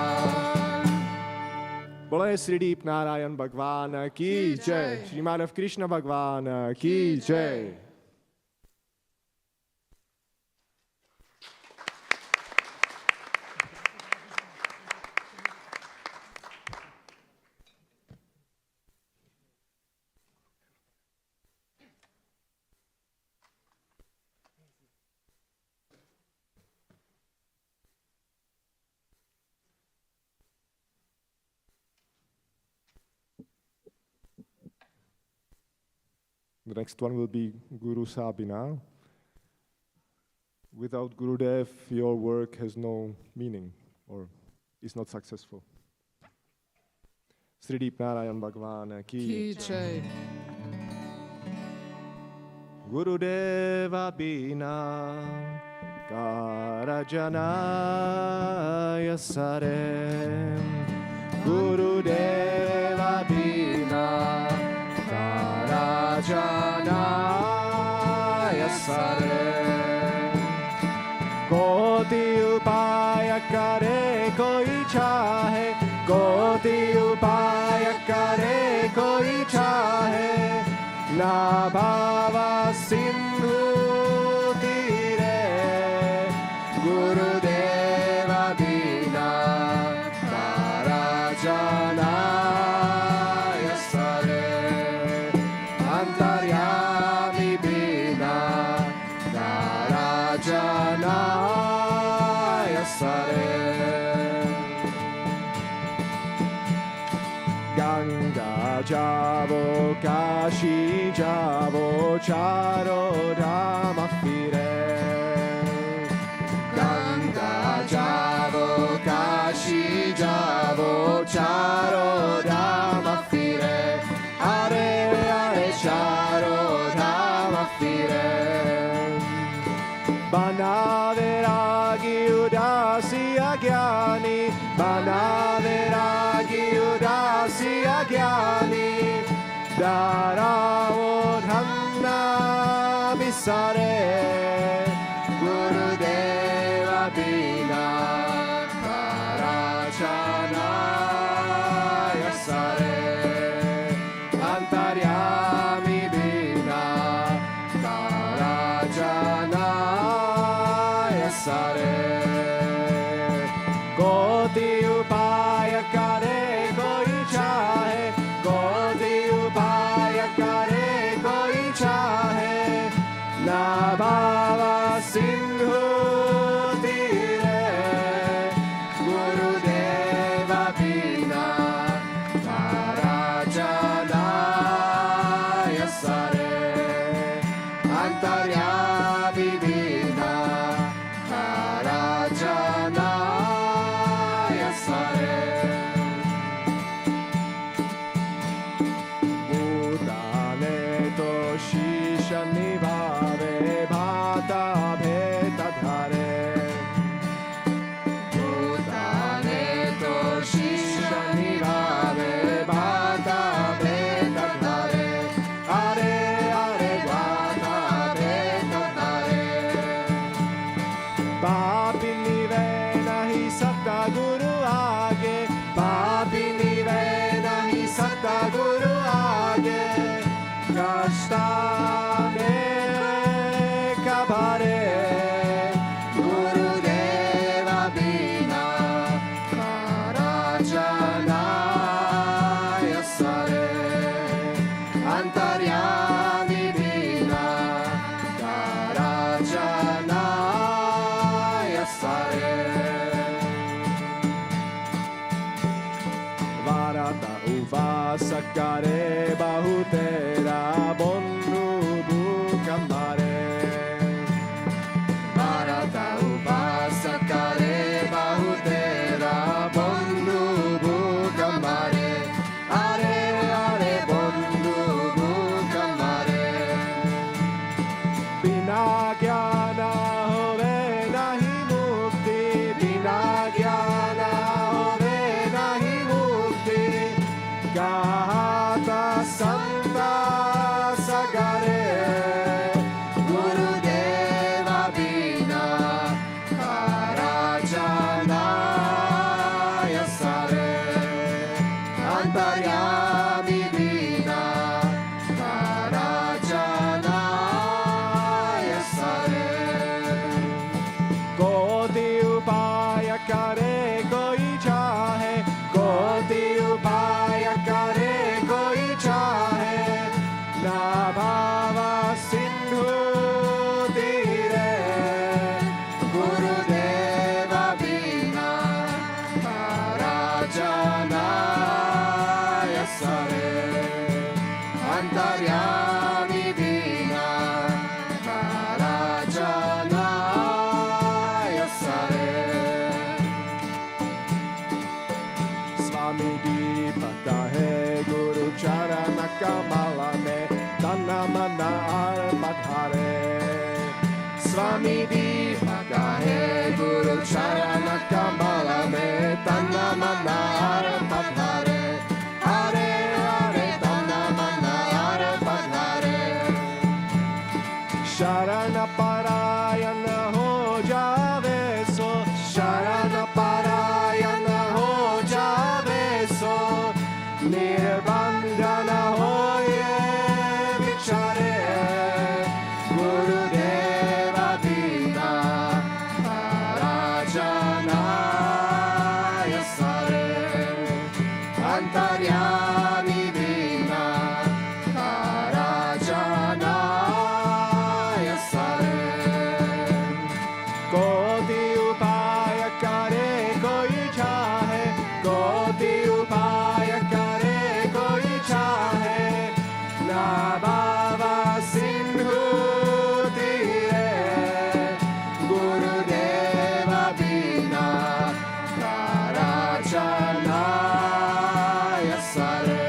बोले श्री दीप नारायण भगवान की जय, श्री माधव कृष्ण भगवान की जय। The next one will be Guru Sabina. Without Gurudev, your work has no meaning or is not successful. Sri Deep Narayan Bhagwan ki jai. Gurudeva Bina Karajanaya Sare Gurudeva Bina Janaya Sare Koti upaya kare koi chahe Koti upaya kare koi chahe Na bhava sindhu tire Gurudeva Bina Karajanaya Sare Antaryami Bina Karajanaya Sare Ganga Javo Kashi Javo Charo Dhama Fire Ganga Javo Kashi Javo Charo Dhama Fire Hare Hare Charo Dhama Fire Banaveragi Udasi Agyani Banaveragi Udasi Agyani Daravo Dhamma Visare Gurudeva Bina Karajanaya Sare Antaryami Bina Karajanaya Sare Koti upaya kare koi chahe Koti upaya kare koi chahe Na bhava sindhu tire Gurudeva Bina Karajanaya Sare Antaryami Bina Karajanaya Sare Bhutane to shisha nivave bhata bheta dhare Bhutane to shisha nivave bhata bheta dhare Hare Hare bhata bheta Astane kabare Gurudeva bina Karajanaya sare Antaryami bina Karajanaya sare Varata uvasakare bahutera bondu bukamare Varata uvasakare bahutera bondu bukamare Are are bondu bukamare Bina gyana hove nahi mukti Bina gyana hove nahi mukti Gata Santa Sagare Gurudeva Bina Karajanaya Sare Antaryami Bina Karajanaya Sare Koti upaya kare koi chahe Koti upaya kare koi chahe Na bhava sindhu tire Gurudeva bina Karajanaya sare Antaryami bina Karajanaya sare Swami dipata hai Guru charana kamala mein Tanna mana arpadhare Swami dipata hai Guru charana kamala mein Tanna mana arpadhare Hare Hare Tanna mana arpadhare Sharana parayana ho jave so Sharana parayana ho jave so Nirbandhana hoye vichare Gurudeva bina Karajanaya sare Antaryami bina Karajanaya sare Koti upaya kare koi chahe Koti upaya kare koi chahe Na bhava sindhu tire Gurudeva bina Karajanaya sare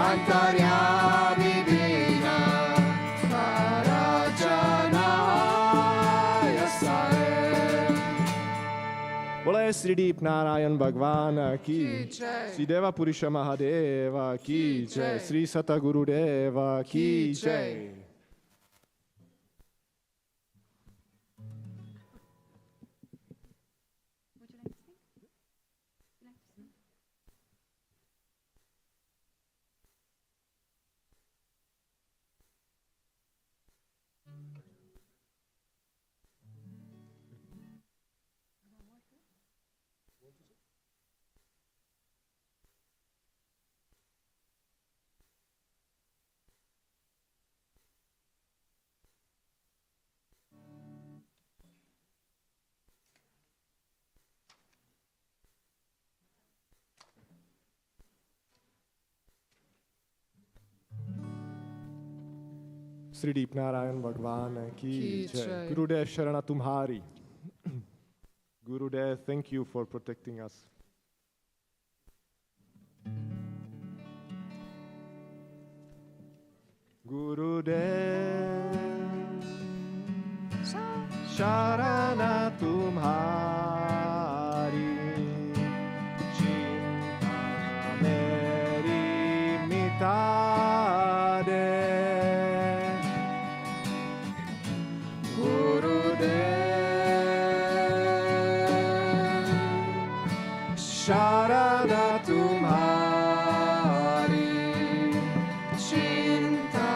Antaryami bina Karajanaya sare Bole Sri Deep Narayan Bhagwan ki Sri Deva Purusha Mahadeva ki jai Sri Sata Gurudeva ki jai Sri Deep Narayan Bhagwan ki jai. Gurudev Sharana Tumhari. Gurudev, thank you for protecting us. Gurudev Sharana Tumhari Chinta Meri Mita De Gurudev Sharana Tumhari Chinta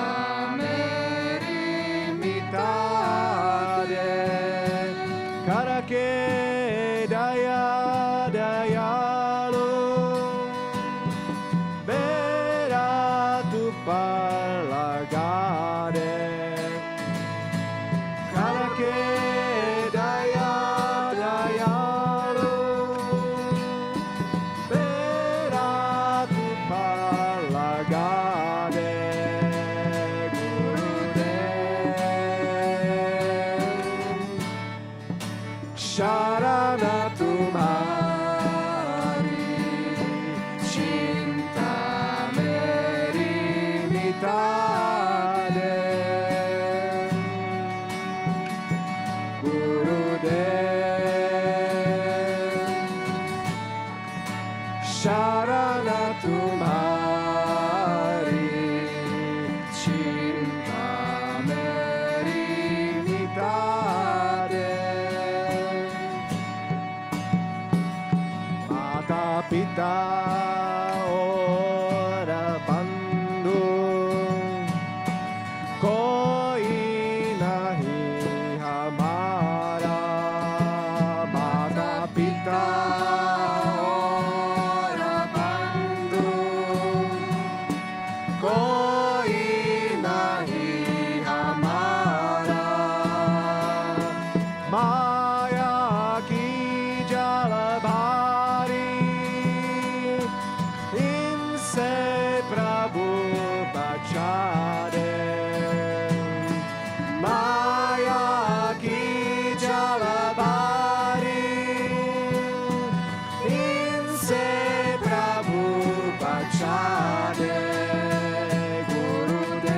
palagade. Karake daya dayalu. Beratu palagade. Sharana tumhari cinta meri mitade Gurudev Sharana tumhari cinta meri mitade Pita ora bandhu koi nahi hamara mata pita ora bandhu koi nahi hamara maya ki jalabhari se Prabhu bachade Maya ki jalabari inse Prabhu bachade Gurudev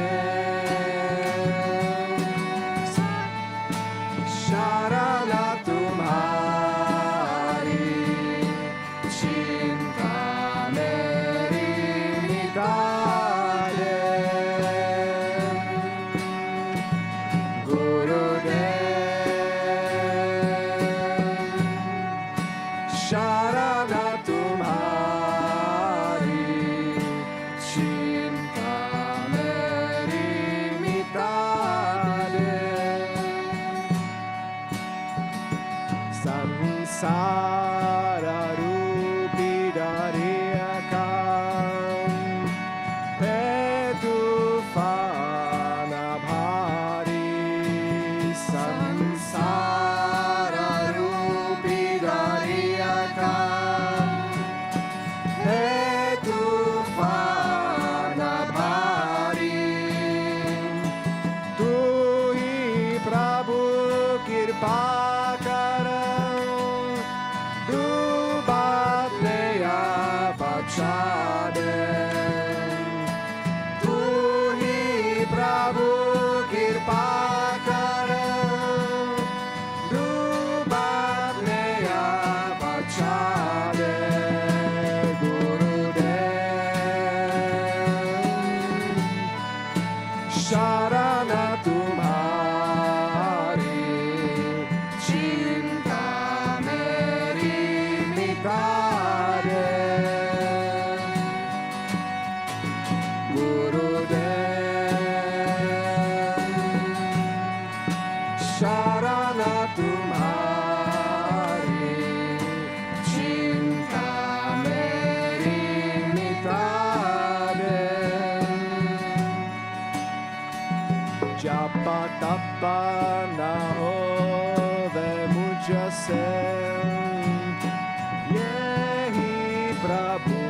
Sharana tumhari cinta Sharana tumhari cinta meri mitade Samsara rupi dariakan Petufana bhari Samsara rupi dariakan Petufana bhari Tu hi Prabhu kirpa karan Dubat neya bachade Tu hi Prabhu kirpa karan Dubat neya bachade Gurudev Sharana tumhari cinta meri mitade Gurudev Sharana tumhari cinta meri mitade Japa tapa na hove mujhse Yehi Prabhu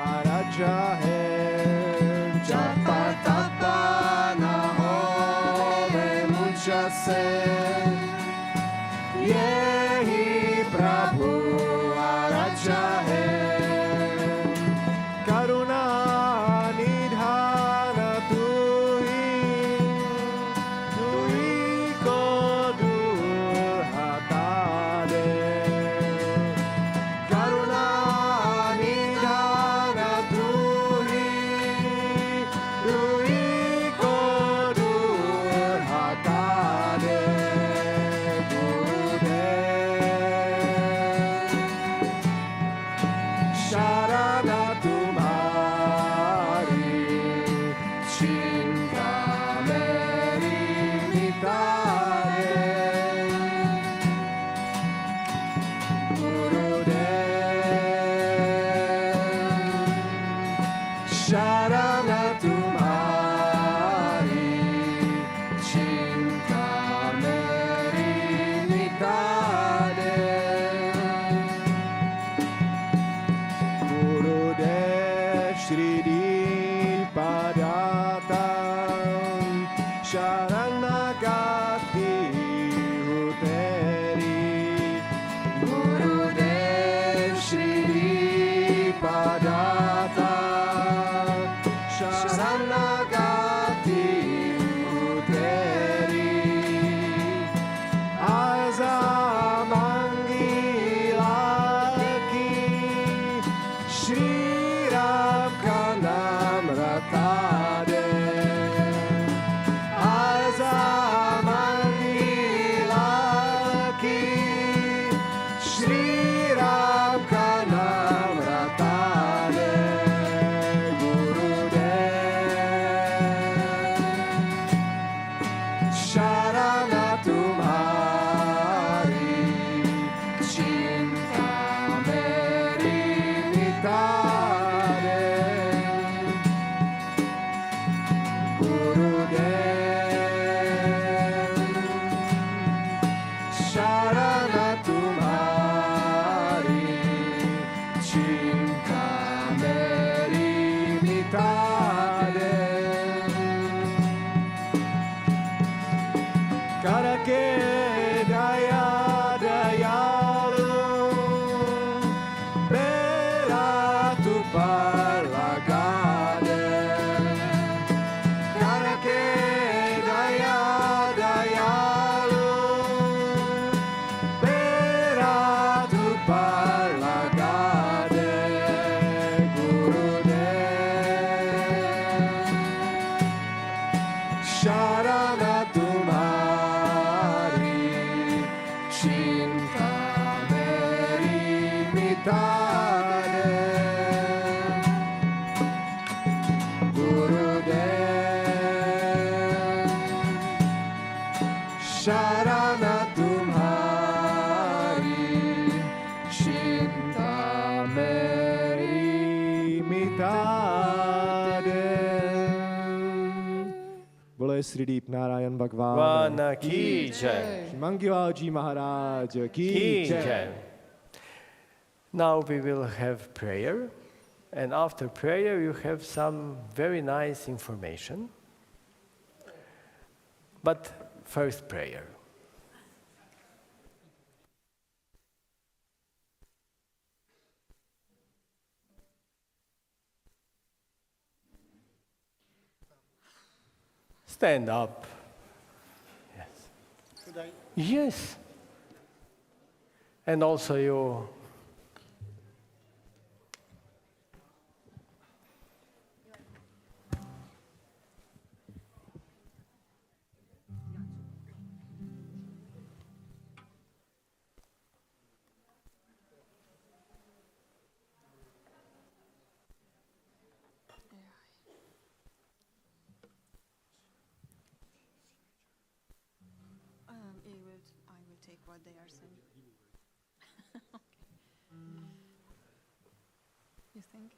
araja hai Japa tapa na hove mujhse Yehi Prabhu araja hai Karuna nidhana tu ko dur hata de Karuna nidhana tu ko dur hata de Gurudev Sharana tumhari cinta meri mitade Gurudev Sharana tumhari Sharanagati Huteri Gurudev Shri Padata Sharanagati Huteri Azamangilaki Shri Ramkanam Ratade Azamangilaki Shri Ramkanam Ratade Gurudev Sharana Tumhari Chinta Meri Mitare Gurudev Sharana Tumhari Chinta Meri Mitare Karake Daya Dayalu Beratu Parlagade Karake Daya Dayalu Beratu Parlagade Gurudev Sharana Tumhari Chinta Meri Mitare Gurudev Sharana Tumhari Chinta Meri Mitare Bole Sri Deep Narayan Bhagwan Vana ki jai. Mangyalji Maharaj Ki ki jai. jai. Now we will have prayer, and after prayer you have some very nice information. But first prayer. Stand up. Yes. Yes. And also you. I will take what they are saying. Okay. You think?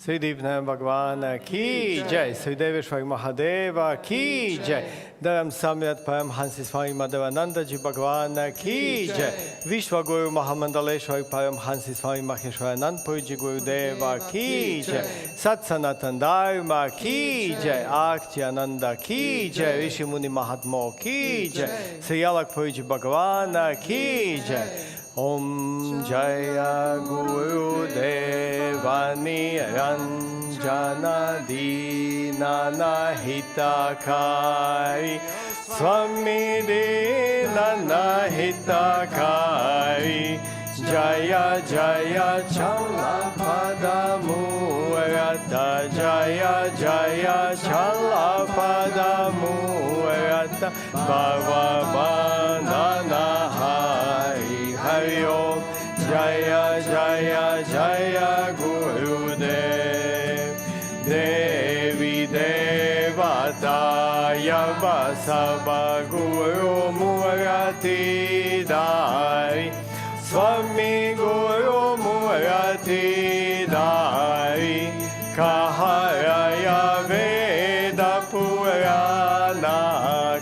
Sri Deep Narayan Bhagwan ki jai. Sri Deveshwar Mahadeva ki jai. Dharam Samyat Paramhansi Swami Madhavananda Ji Bhagwan ki jai. Vishwaguru Mahamandaleshwar Paramhansi Swami Maheshwaranand Puri Ji Gurudeva ki jai. Sat Sanatan Dharma ki jai. Akti Ananda ki jai. Rishi Muni Mahatma ki jai. Sri Alak Puri Ji Bhagwan ki jai. Om Jaya Guru Devani Ranjana Dinana Hitakari Swami Dinana Hitakari Jaya Jaya Chala Padamurata Jaya Jaya Chala Padamurata Bhava Bandhana Hari Hari Om Jaya Jaya Jaya Gurudev Devi Deva Daya Vasava Guru Murati Dari Swami Guru Murati Dari Kaharaya Veda Purana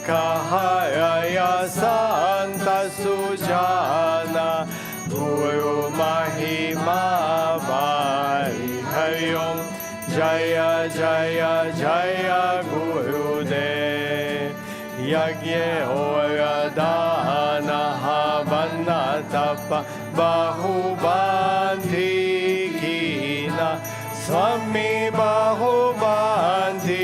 Kaharaya Santa Sujana Guru Mahima Bhai Hari Om Jaya Jaya Jaya Guru De Yagye Ora Dana Havana Tapa Bahubandhi Kina Swami Bahubandhi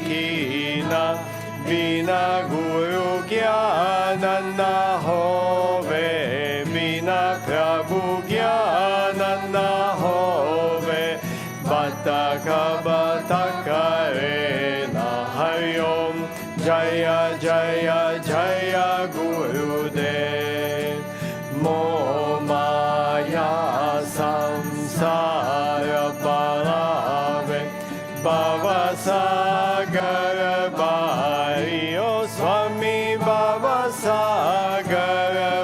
Kina Bina Guru Gyana Na Hove Bina Prabhu Gyana Na Hove Bataka Bataka Rena Hari Om Jaya Jaya Jaya Guru De Momaya Samsara Balave Bhavasagar Bhari O Swami Bhavasagar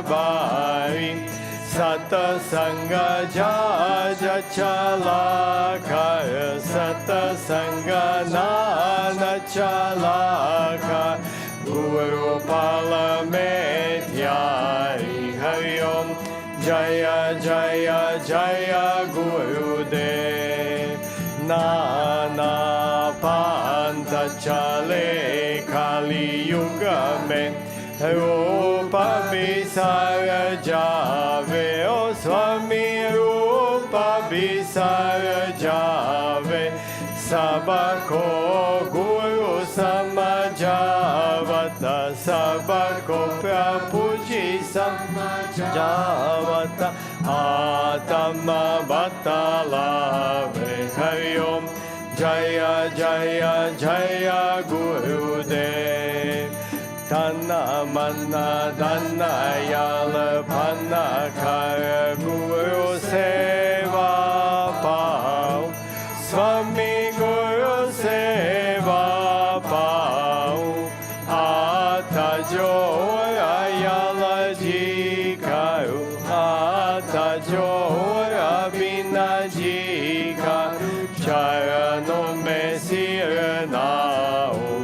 Bhari Sata Sangha Jaja Chalaka Sata Sangha Nana Chalaka Guru Palametyari Hari Om Jaya Jaya Jaya Guru De Nana Panta Chale Kali Yuga Me Rupa Visara Jave O Swami Rupa Visara Jave Sabako Guru Samajavata Sabako Prapuji Samajavata Atama Batalave Hari Om Jaya Jaya Jaya Guru De Tanna Manna Dhanna Yala Panna Kara Guru Seva Pau Swami Guru Seva Pau Atajo Ayala Jikaru Atajo Rabina Jikaru Charano Mesirana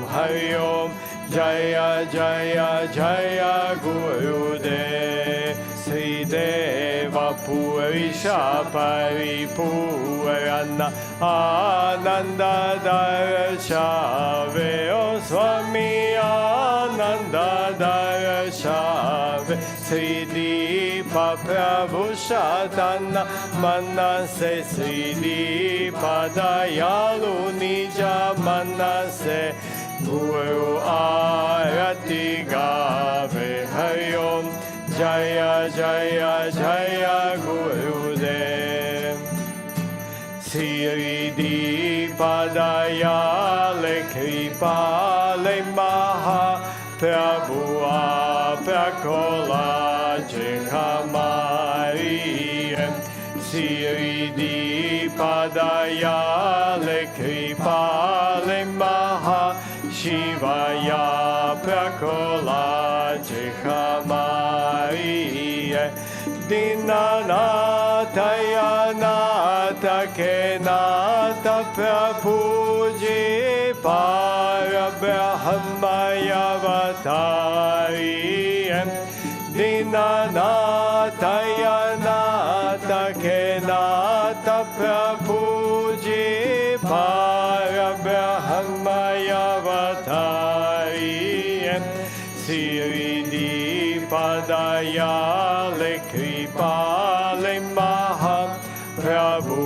Hari Om Jaya Jaya Jaya Guru De Sri Deva Purisha Paripurana Ananda Darashave O Swami Ananda Darashave Sri Dipa Prabhushatana Manase Sri Dipa Dayalu Nija Manase Guru Arati Gave Hari Om Jaya Jaya Jaya Guru De Siri Dipadayale Kripale Maha Prabhu Prakola Jekamari Siri Dipadayale Kripale Maha Shivaya Prakola Jekamari Dinanata Yanata Kenata Prapuji Parabrahmaya Vatari Dinanata Yanata Kenata Prapuji Parabrahmaya Vatari Siri Dipadayale Kripale Maha Prabhu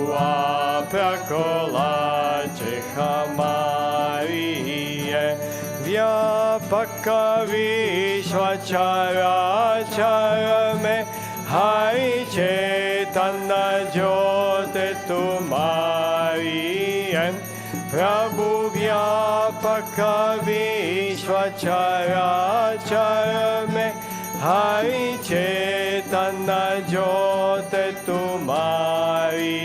Prakola Jekamari Vyapaka Vishvachara Charame Hari Chaitanya Jyote Tumari Prabhu Vyapaka Vishvachara Charame Hari Chaitanya Jyote Tumari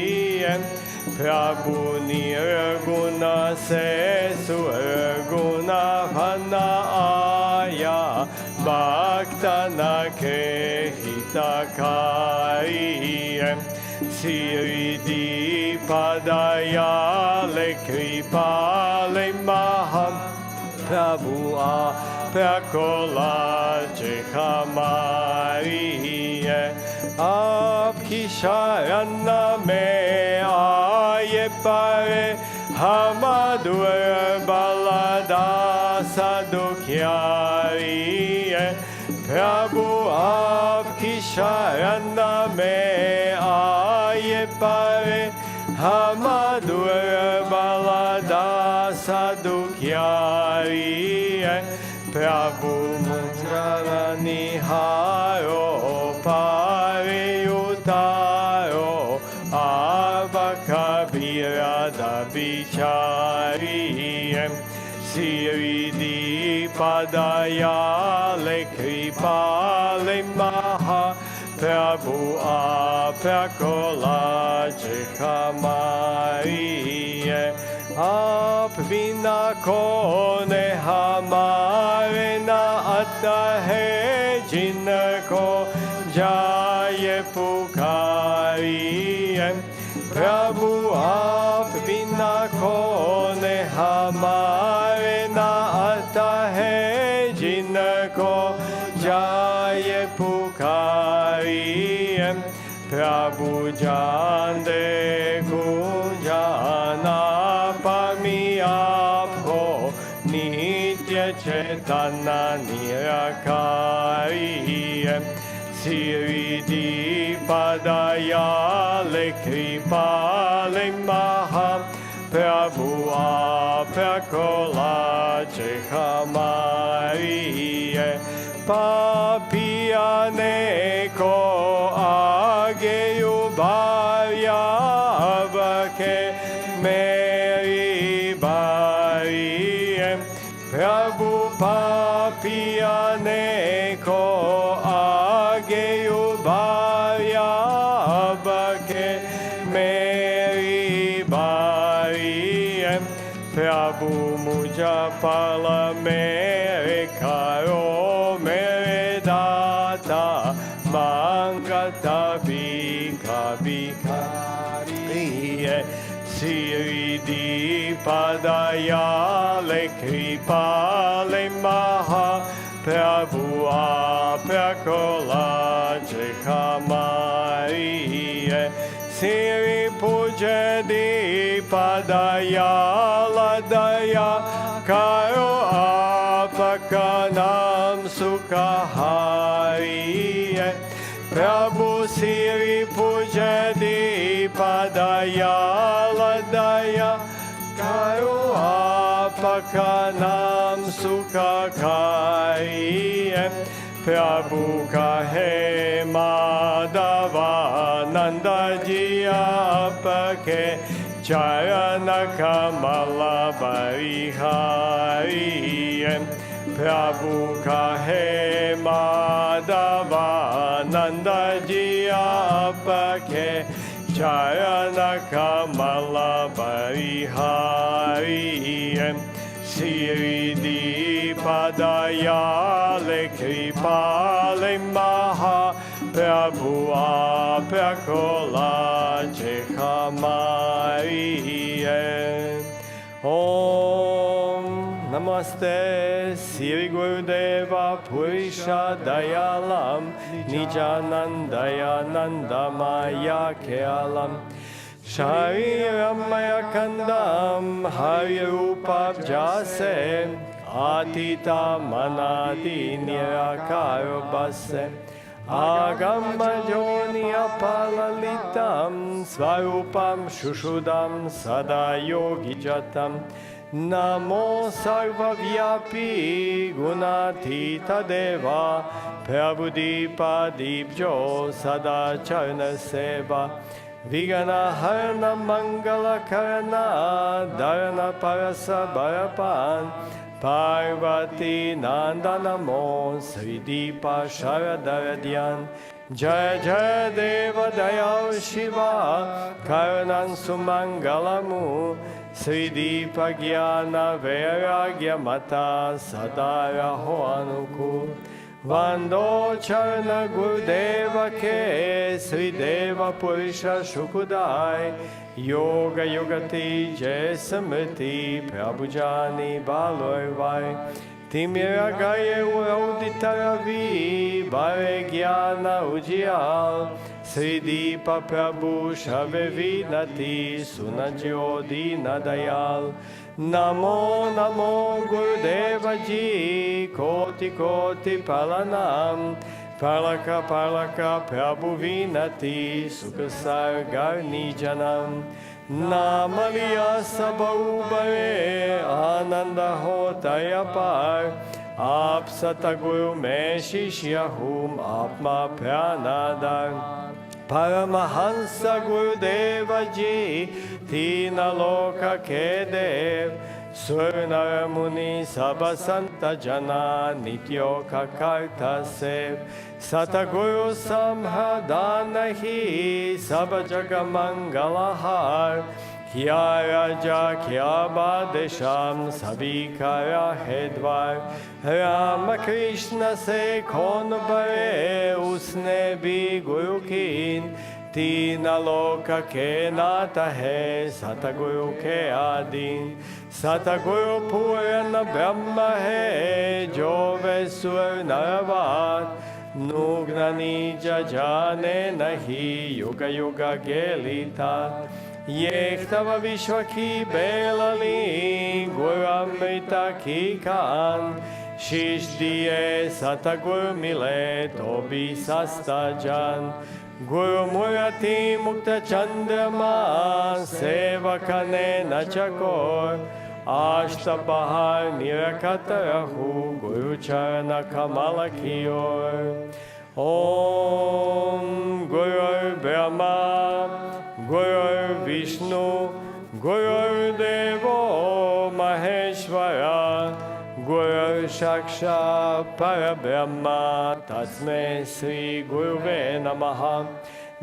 Prabhu Nirguna Se Surguna Bhaktanake hitakari Siridi padayale kripale maham Prabhu prakola chehamari Aapki sharana mein aaye pare Hamadur balada sadukhyari Prabhu aapki sharana mein aaye pare Hamadur balada sadukhyari Prabhu mudra niharo pariyutaro Abakabira dabichari Siridi padayale kripale maha Prabhu aprakola chehamari Aap vina kone hamare na atta hai jinko jaye pukari Prabhu aap vina kone hamare na atta hai jinko jaye pukari Prabhu jande gujana pami aapko nitya chetana nirakari Siridi padayale kripale maha Prabhu aprakola chehamari Papiyane ko ageyu bharya abake meri bari Prabhu papiyane ko ageyu bharya abake meri bari Prabhu muja pala mere karo mere data mangata bika bikari Siridi padayale kripale maha Prabhu aprakola chehamari Siri pujadi padayala daya Karo apakanam sukahari Prabhu Siri pujadi padayala daya Karo apakanam sukakari Prabhu kahe madhava nanda ji apake charana kamala barihari Prabhu kahe madhava nanda ji apake charana kamala barihari Siridi padayale kripale maha Prabhu aprakola chehamari Om Namaste Sri Gurudeva Purisha Dayalam Nijanandaya Nandamaya Kealam Shariramaya Kandam Harirupabjase Atita Manadi Nirakarobase Agama Joni Apalalitam Svarupam Shushudam Sada Yogi Jatam Namo Sarvavyapi Gunatita Deva Prabhudipa Dibjo Sada Charna Seva Vigana Harana Mangala Karana Dharana Parasa Barapan Parvati Nandanamo Sridipa Sharadharadyan Jaya Jaya Deva Dayal Shiva Karanan Sumangalamu Sridipa Gyana Vairagya Mata Sadara Hoanuku Vando Charana Gurudeva Ke Sri Deva Purisha Shukudai Yoga Yogati Jai Samriti Prabhujani Balorvai Timira Gaye Uauditaravi Bare Gyana Ujiyal Sri Deepa Prabhu Shavevinati Sunajyodi Nadayal Namo Namo Gurudeva Ji Koti Koti Palanam Palaka Palaka Prabhu Vinati Sukasar Garni Janam Namaliya Sabaubare Ananda Hotaya Par Aap Sataguru Me Shishya Hum Apma Pranadar Paramahansa Gurudeva Ji Tina Loka Kedev Surnara Muni Sabasanta Jana Nityoka Karta Sev Sataguru Samhadanahi Sabajaga Mangalahar Kya Raja Kya Badesham Sabikara Hedvar Rama Krishna Se Kon Bare Usne Bi Guru Kin Tina Loka Ke Nata Hai Sataguru Ke Adin Sataguru Purana Brahma Hai Jove Sur Naravat Nugnani Jajane Nahi Yuga Yuga Gelita Yektava Vishwaki Belali Guramrita Kikan Shishdiye Sataguru Mile Tobi Sastajan Guru Murati Mukta Chandrama Sevakane Nachakor Ashtapahar Nirakatarahu Guru Charana Kamalakior Om Guru Brahma Guru Vishnu Guru Devo Maheshwara Guru Shaksha Parabrahma Tasme Sri Guruve Namaha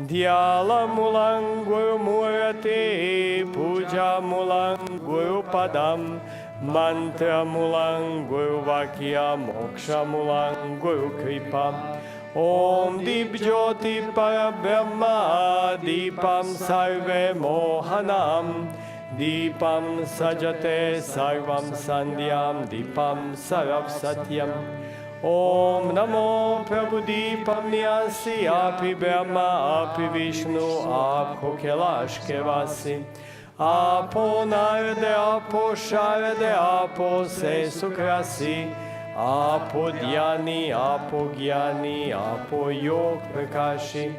Dhyala Mulang Guru Murati Puja Mulang Guru Padam Mantra Mulang Guru Vakya Moksha Mulang Guru Kripa Om Deep Jyoti Parabrahma Deepam Sarve Mohanam Deepam Sajate Sarvam Sandhyam Deepam Sarav Satyam Om Namo Prabhu Deepam Nyasi Api Brahma Api Vishnu Apo Kailash Kevasi Apo Narade Apo Sharade Apo Se Sukrasi Apo Dhyani Apo Gyani Apo Yog Prakashi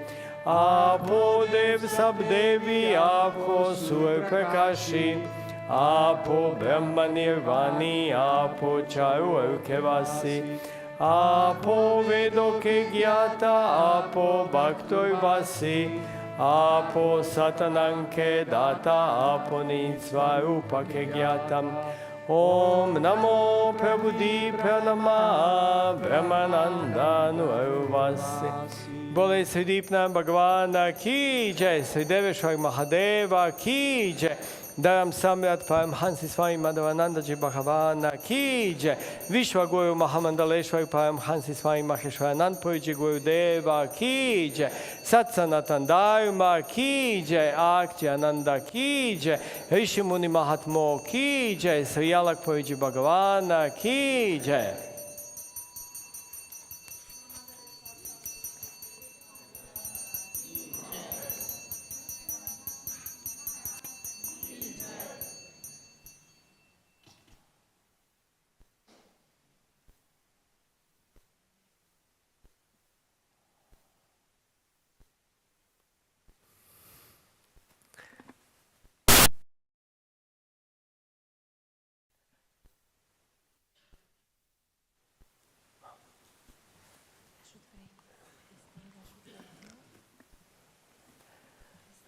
Apo Dev Sabdevi Apo Sur Prakashi Apo Brahma Nirvani Apo Charu Kevasi Apo Vedo Ke Gyata Apo Bhaktor Vasi Apo Satanam Ke Data Apo Nitsvarupa Ke Gyatam Om Namo Prabhudev Pranama Brahmananda Nuarvasi Bole Sri Deepnam Bhagavana Ki Jai Sri Deveshwar Mahadeva Ki Jai Dharam Samrat Paramhansi Swami Madhavananda Ji Bhagavana Ki Jai Vishwa Guru Mahamandaleshwar Paramhansi Swami Maheshwaranand Puri Ji Guru Deva Ki Jai Satsanatan Dharma Ki Jai Akji Ananda Ki Jai Rishi Muni Mahatmo Ki Jai Sri Alak Puri Ji Bhagavana Ki Jai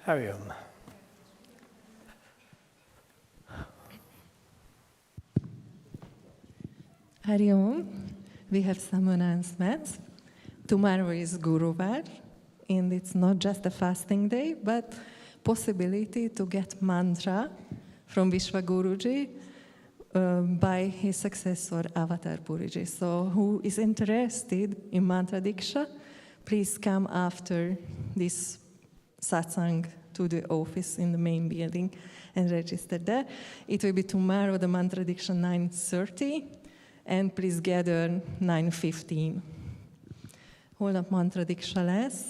Hari Om. Hari Om. We have some announcements. Tomorrow is Guruvar, and it's not just a fasting day, but possibility to get mantra from Vishwa Guruji by his successor, Avatar Puriji. So who is interested in mantra diksha, please come after this satsang to the office in the main building and register there. It will be tomorrow, the mantra diksha 9:30, and please gather 9:15. Holnap mantra diksha lesz.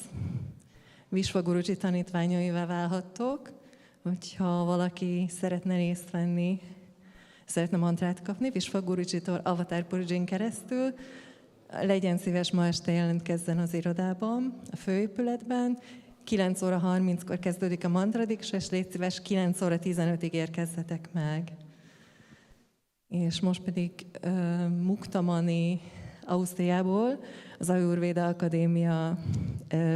Visva Guruji tanítványaival válhattok, hogyha valaki szeretne részt venni, szeretne mantrát kapni, Visva Gurujitól Avatar Purijin keresztül, legyen szíves, ma este jelentkezzen az irodában, a főépületben. 9 óra 30-kor kezdődik a mantra diksha, és légy szíves, 9 óra 15-ig érkezzetek meg. És most pedig Muktamani Ausztriából, az Ayurveda Akadémia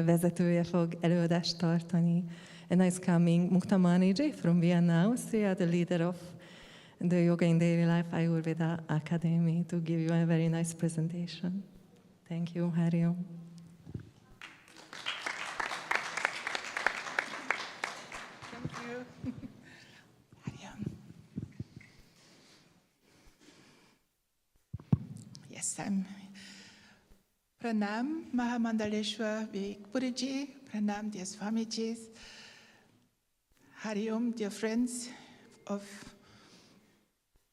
vezetője fog előadást tartani. And now is coming Muktamaniji from Vienna, Austria, the leader of the Yoga in Daily Life Ayurveda Academy, to give you a very nice presentation. Thank you, Hari Om. Thank you. Hari Om. Yes, I'm Pranam Mahamandaleshwar Vivek Puriji, Pranam dear Swamijis, Hari Om, dear friends of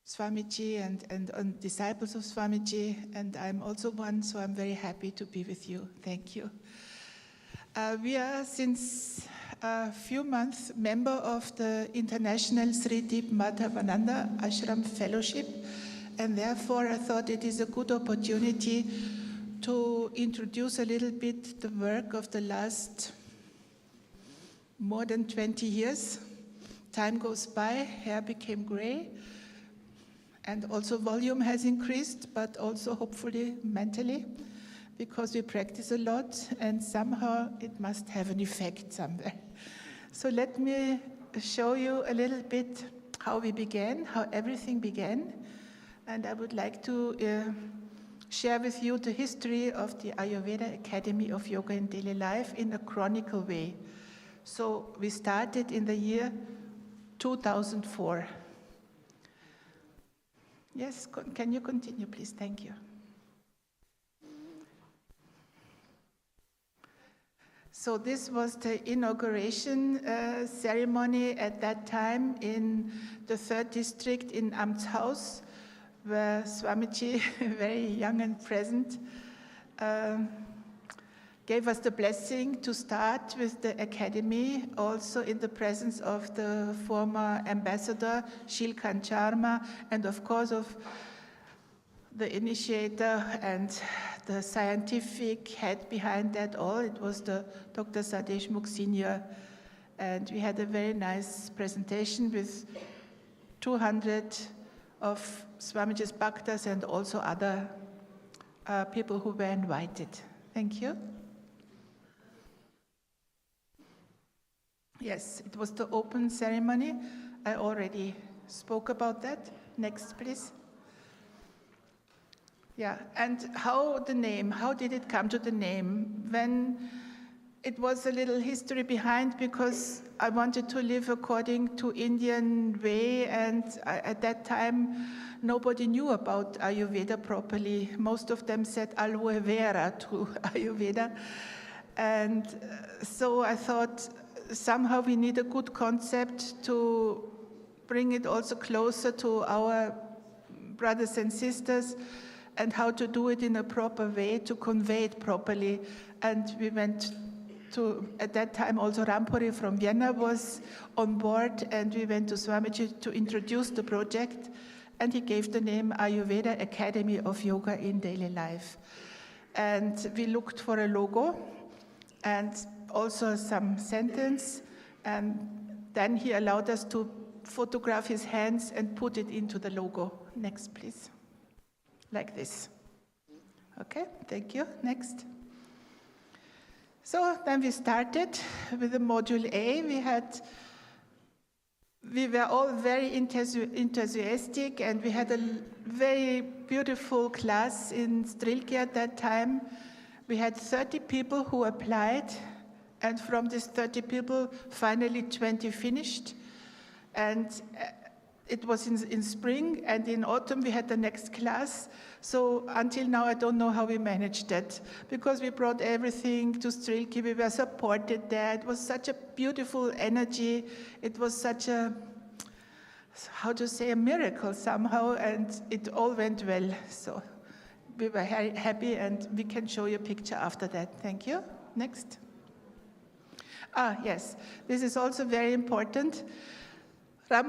Swamiji and disciples of Swamiji, and I'm also one, so I'm very happy to be with you. Thank you. We are since a few months member of the International Sri Deep Madhavananda Ashram Fellowship, and therefore I thought it is a good opportunity to introduce a little bit the work of the last more than 20 years. Time goes by, hair became gray, and also volume has increased, but also hopefully mentally, because we practice a lot and somehow it must have an effect somewhere. So let me show you a little bit how we began, how everything began. And I would like to share with you the history of the Ayurveda Academy of Yoga in Daily Life in a chronicle way. So we started in the year 2004. Yes, can you continue, please? Thank you. So this was the inauguration ceremony at that time in the 3rd district in Amtshaus, where Swamiji, very young and present, gave us the blessing to start with the academy, also in the presence of the former ambassador, Shilkan Sharma, and of course of the initiator and the scientific head behind that all. It was the Dr. Sadeshmukh Senior. And we had a very nice presentation with 200 of Swamiji's Bhaktas and also other people who were invited. Thank you. Yes, it was the open ceremony. I already spoke about that. Next, please. Yeah, and how the name, how did it come to the name? When it was a little history behind, because I wanted to live according to Indian way, and at that time nobody knew about Ayurveda properly. Most of them said aloe vera to Ayurveda. And so I thought somehow we need a good concept to bring it also closer to our brothers and sisters, and how to do it in a proper way, to convey it properly. And we went to, at that time also Rampuri from Vienna was on board, and we went to Swamiji to introduce the project, and he gave the name Ayurveda Academy of Yoga in Daily Life. And we looked for a logo and also some sentence, and then he allowed us to photograph his hands and put it into the logo. Next, please. Like this. Okay, thank you. Next. So then we started with the module A. We were all very enthusiastic, and we had a very beautiful class in Strilke at that time. We had 30 people who applied, and from these 30 people, finally 20 finished. And it was in spring, and in autumn we had the next class. So until now, I don't know how we managed that, because we brought everything to Strilki. We were supported there. It was such a beautiful energy. It was such a, how to say, a miracle somehow, and it all went well. So we were happy, and we can show you a picture after that. Thank you. Next. Yes, this is also very important.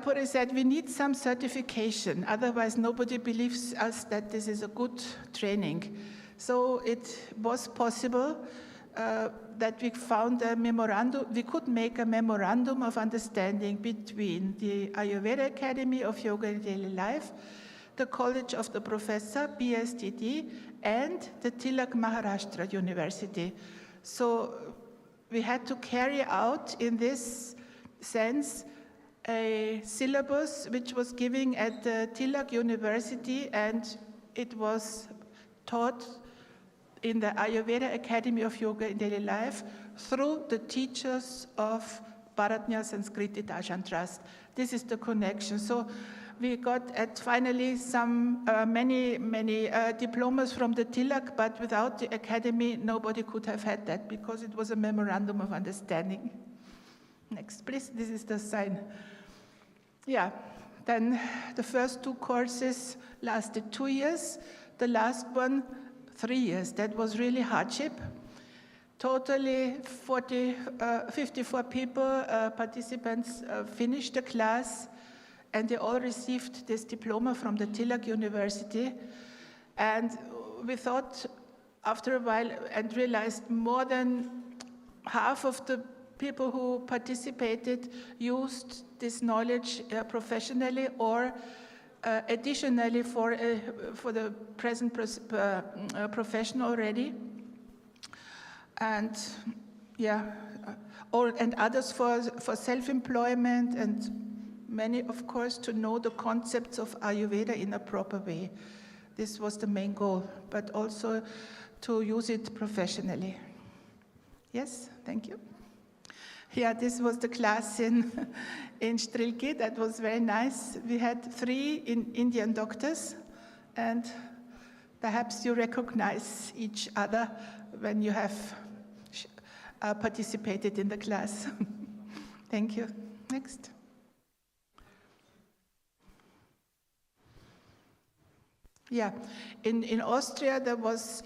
Puri said we need some certification, otherwise nobody believes us that this is a good training. So it was possible that we found a memorandum, we could make a memorandum of understanding between the Ayurveda Academy of Yoga in Daily Life, the College of the Professor, BSTD, and the Tilak Maharashtra University. So we had to carry out, in this sense, a syllabus which was given at the Tilak University, and it was taught in the Ayurveda Academy of Yoga in Daily Life through the teachers of Bharatnya Sanskriti Darshan Trust. This is the connection. So we got finally some many diplomas from the Tilak, but without the academy, nobody could have had that, because it was a memorandum of understanding. Next, please. This is the sign. Yeah, then the first 2 courses lasted 2 years. The last one, 3 years. That was really hardship. Totally 54 people, participants finished the class, and they all received this diploma from the Tilak University. And we thought after a while and realized more than half of the people who participated used this knowledge professionally or additionally for the present profession already. And yeah, and others for self-employment, and many, of course, to know the concepts of Ayurveda in a proper way. This was the main goal, but also to use it professionally. Yes, thank you. Yeah, this was the class in Strilki. That was very nice. We had 3 Indian doctors, and perhaps you recognize each other when you have participated in the class. Thank you. Next. Yeah, in Austria there was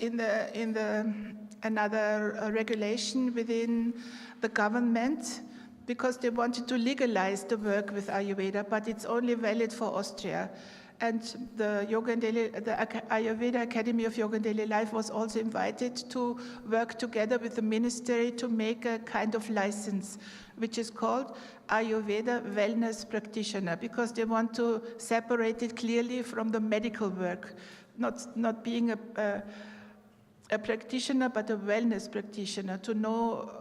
another regulation within the government, because they wanted to legalize the work with Ayurveda, but it's only valid for Austria. And the Ayurveda Academy of Yoga and Daily Life was also invited to work together with the ministry to make a kind of license, which is called Ayurveda Wellness Practitioner, because they want to separate it clearly from the medical work, not being a practitioner, but a wellness practitioner, to know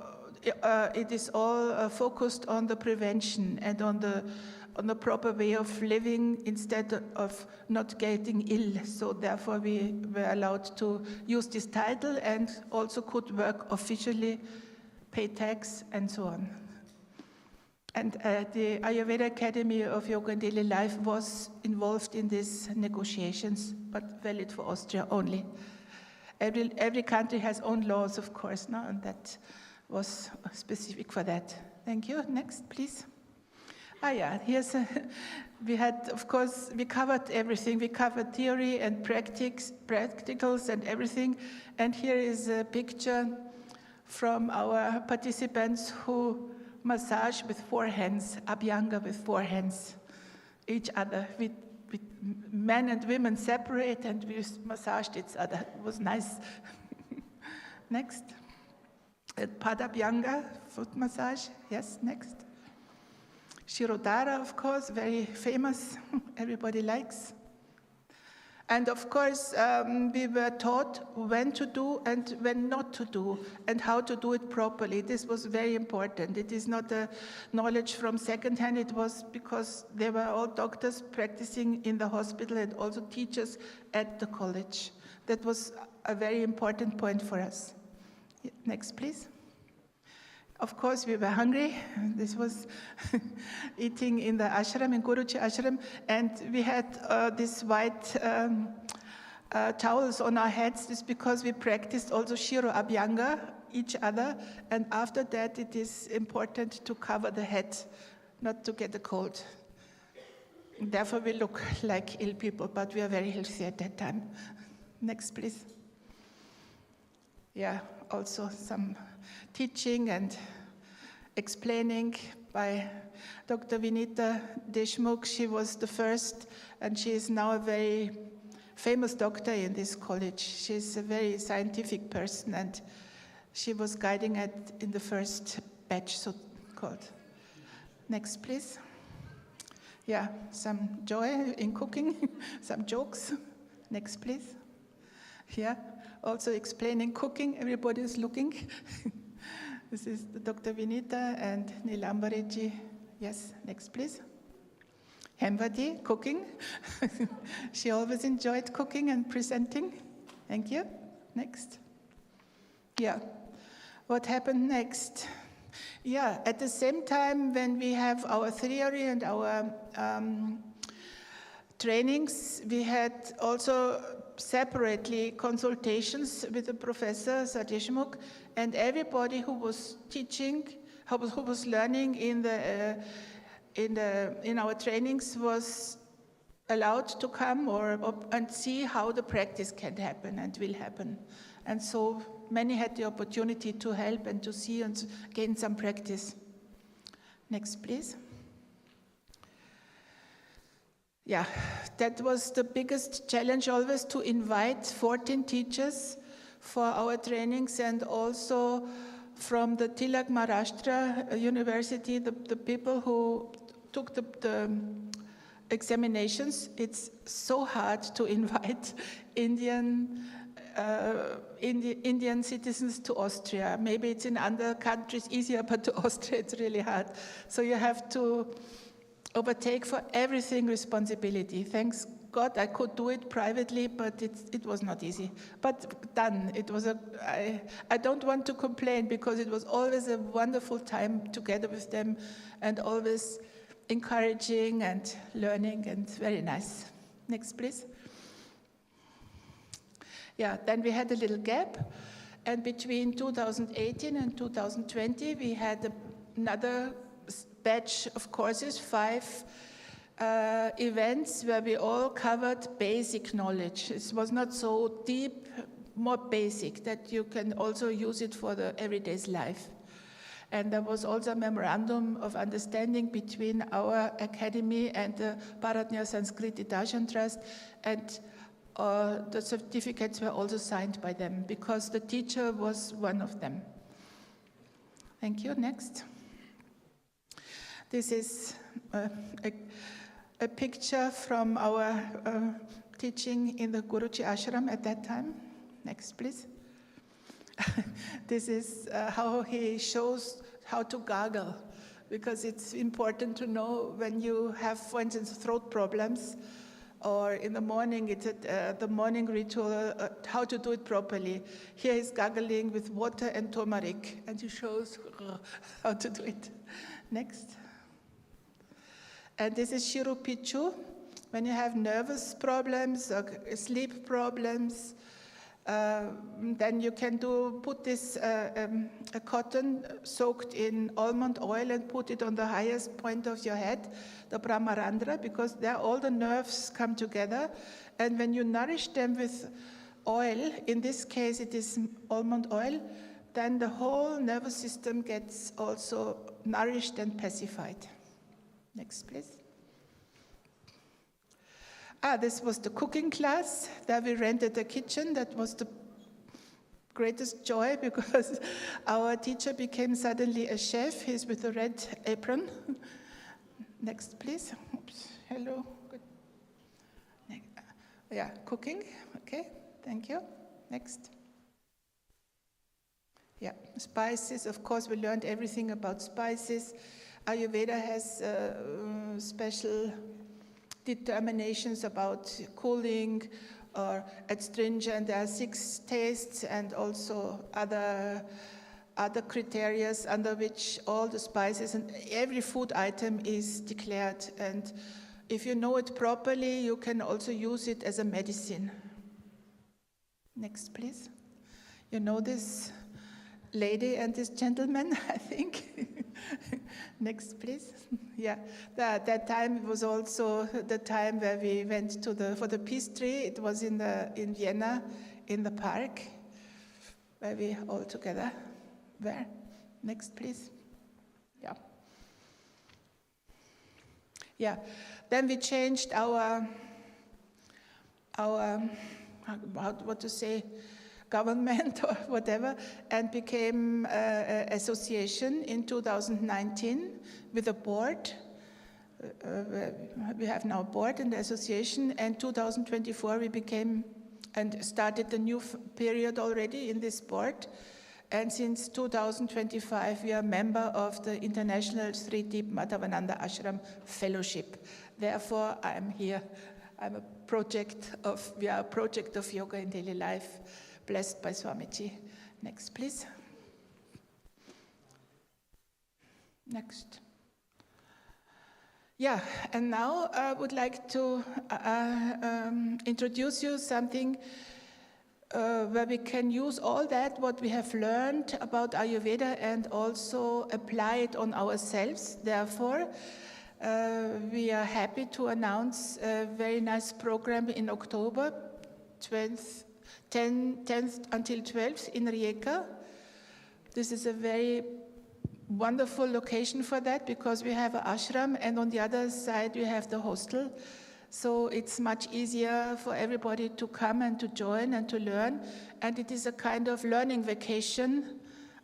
it is all focused on the prevention and on the proper way of living instead of not getting ill. So therefore we were allowed to use this title and also could work officially, pay tax, and so on. And the Ayurveda Academy of Yoga and Daily Life was involved in these negotiations, but valid for Austria only. Every country has own laws, of course, no? And that was specific for that. Thank you. Next, please. Yeah, we had, of course, we covered everything. We covered theory and practicals and everything. And here is a picture from our participants who massage with 4 hands, Abhyanga with 4 hands, each other. We men and women separate, and we massaged each other. It was nice. Next. Padabhyanga, foot massage. Yes, next. Shirodhara, of course, very famous. Everybody likes. And of course, we were taught when to do and when not to do, and how to do it properly. This was very important. It is not a knowledge from secondhand. It was because they were all doctors practicing in the hospital and also teachers at the college. That was a very important point for us. Next, please. Of course, we were hungry. This was eating in the ashram, in Guruji ashram, and we had these white towels on our heads. This is because we practiced also Shiro Abhyanga, each other, and after that it is important to cover the head, not to get a cold. Therefore we look like ill people, but we are very healthy at that time. Next, please. Yeah, also some teaching and explaining by Dr. Vinita Deshmukh. She was the first, and she is now a very famous doctor in this college. She's a very scientific person, and she was guiding it in the first batch, so-called. Next, please. Yeah, some joy in cooking, some jokes. Next, please. Yeah, also explaining cooking. Everybody is looking. This is Dr. Vinita and Nilambariji. Yes, next, please. Hemvati, cooking. She always enjoyed cooking and presenting. Thank you. Next. Yeah. What happened next? Yeah, at the same time when we have our theory and our trainings, we had also separately consultations with the professor Deshmukh, and everybody who was teaching, who was learning in our trainings was allowed to come and see how the practice can happen and will happen. And so many had the opportunity to help and to see and gain some practice. Next, please. Yeah, that was the biggest challenge always, to invite 14 teachers for our trainings, and also from the Tilak Maharashtra University, the people who took the examinations. It's so hard to invite Indian citizens to Austria. Maybe it's in other countries easier, but to Austria it's really hard. So you have to overtake for everything responsibility. Thanks God I could do it privately, but it was not easy. But done. It was I don't want to complain, because it was always a wonderful time together with them, and always encouraging and learning, and very nice. Next, please. Yeah, then we had a little gap, and between 2018 and 2020 we had another batch of courses, 5 events where we all covered basic knowledge. It was not so deep, more basic, that you can also use it for the everyday's life. And there was also a memorandum of understanding between our academy and the Bharatnya Sanskriti Darshan Trust, and the certificates were also signed by them, because the teacher was one of them. Thank you. Next. This is a picture from our teaching in the Guruji ashram at that time. Next, please. This is how he shows how to gargle, because it's important to know when you have, for instance, throat problems, or in the morning, it's the morning ritual, how to do it properly. Here he's gargling with water and turmeric, and he shows how to do it. Next. And this is Shiru Pichu. When you have nervous problems or sleep problems, then you can put this a cotton soaked in almond oil and put it on the highest point of your head, the Brahmarandra, because there all the nerves come together. And when you nourish them with oil, in this case it is almond oil, then the whole nervous system gets also nourished and pacified. Next, please. This was the cooking class. There we rented a kitchen. That was the greatest joy, because our teacher became suddenly a chef. He's with a red apron. Next, please. Oops. Hello. Good. Yeah, cooking. Okay, thank you. Next. Yeah, spices. Of course, we learned everything about spices. Ayurveda has special determinations about cooling or astringent. There are 6 tastes, and also other other criteria under which all the spices and every food item is declared. And if you know it properly, you can also use it as a medicine. Next, please. You know this lady and this gentleman, I think. Next, please. Yeah, that time was also the time where we went for the peace tree. It was in Vienna, in the park, where we all together were. Next, please. Yeah. Yeah. Then we changed our government or whatever, and became an association in 2019 with a board. We have now a board and the association, and 2024 we became and started the new period already in this board. And since 2025 we are a member of the International Sri Deep Madhavananda Ashram Fellowship. Therefore I am here. We are a project of yoga in daily life, blessed by Swamiji. Next, please. Next. Yeah, and now I would like to introduce you something where we can use all that what we have learned about Ayurveda and also apply it on ourselves. Therefore, we are happy to announce a very nice program in October, 10th until 12th in Rijeka. This is a very wonderful location for that because we have an ashram and on the other side we have the hostel. So it's much easier for everybody to come and to join and to learn. And it is a kind of learning vacation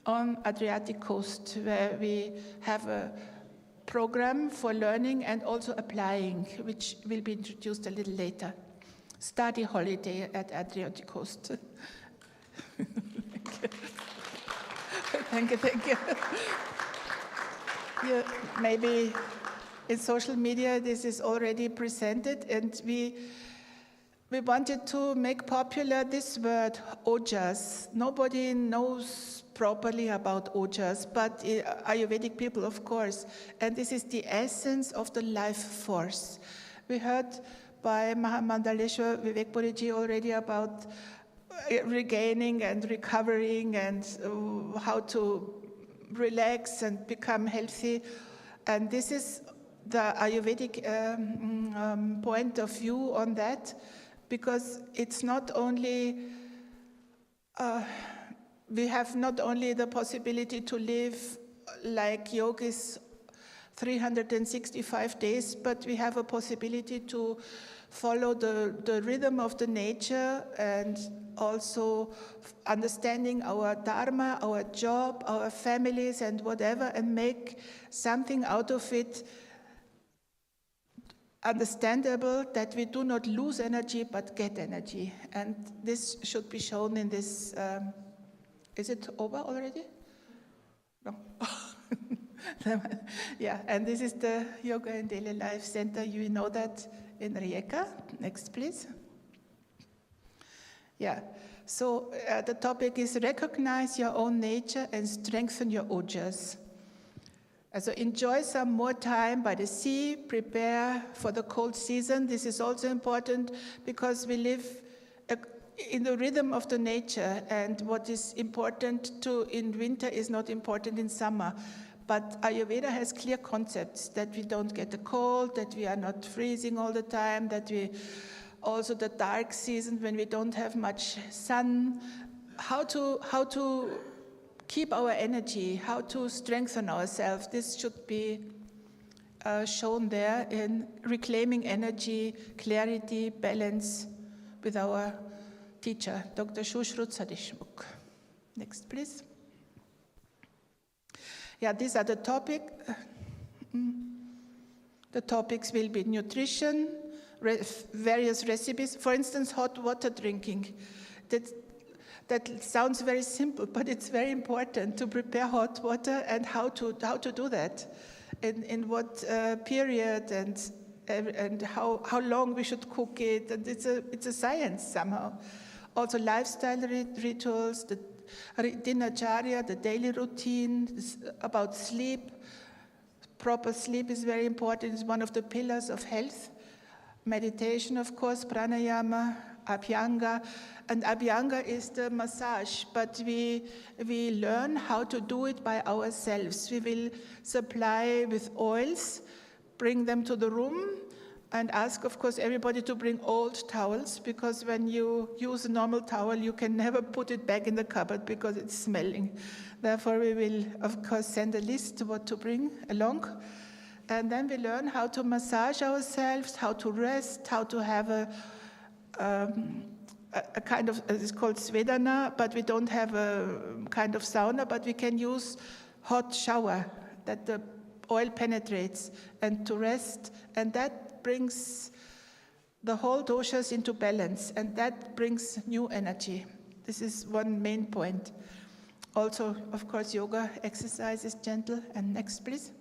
on Adriatic coast where we have a program for learning and also applying, which will be introduced a little later. Study holiday at Adriatic coast. Thank you. Yeah, maybe in social media this is already presented, and we wanted to make popular this word, ojas. Nobody knows properly about ojas, but Ayurvedic people, of course. And this is the essence of the life force. We heard by Mahamandaleshwar Vivek Puriji already about regaining and recovering and how to relax and become healthy. And this is the Ayurvedic point of view on that, because it's not only, we have not only the possibility to live like yogis 365 days, but we have a possibility to follow the rhythm of the nature and also understanding our dharma, our job, our families and whatever, and make something out of it understandable, that we do not lose energy but get energy. And this should be shown in this, is it over already? No. Yeah, and this is the Yoga and Daily Life Center. You know that in Rijeka. Next, please. Yeah, so the topic is recognize your own nature and strengthen your ojas. So enjoy some more time by the sea, prepare for the cold season. This is also important because we live in the rhythm of the nature, and what is important in winter is not important in summer. But Ayurveda has clear concepts that we don't get a cold, that we are not freezing all the time, that we also the dark season when we don't have much sun, how to keep our energy, how to strengthen ourselves. This should be shown there in reclaiming energy, clarity, balance with our teacher, Dr. Shushruta Sadeshmukh. Next, please. Yeah, these are the topics. The topics will be nutrition, various recipes. For instance, hot water drinking. That sounds very simple, but it's very important to prepare hot water and how to do that, in what period and how long we should cook it. And it's a science somehow. Also, lifestyle rituals, dinacharya, the daily routine, about sleep. Proper sleep is very important. It's one of the pillars of health. Meditation, of course, pranayama, abhyanga. And abhyanga is the massage, but we learn how to do it by ourselves. We will supply with oils, bring them to the room, and ask, of course, everybody to bring old towels, because when you use a normal towel, you can never put it back in the cupboard because it's smelling. Therefore, we will, of course, send a list of what to bring along. And then we learn how to massage ourselves, how to rest, how to have a kind of, it's called svedana, but we don't have a kind of sauna, but we can use hot shower that the oil penetrates, and to rest, and that brings the whole doshas into balance, and that brings new energy. This is one main point. Also, of course, yoga exercise is gentle. And next, please.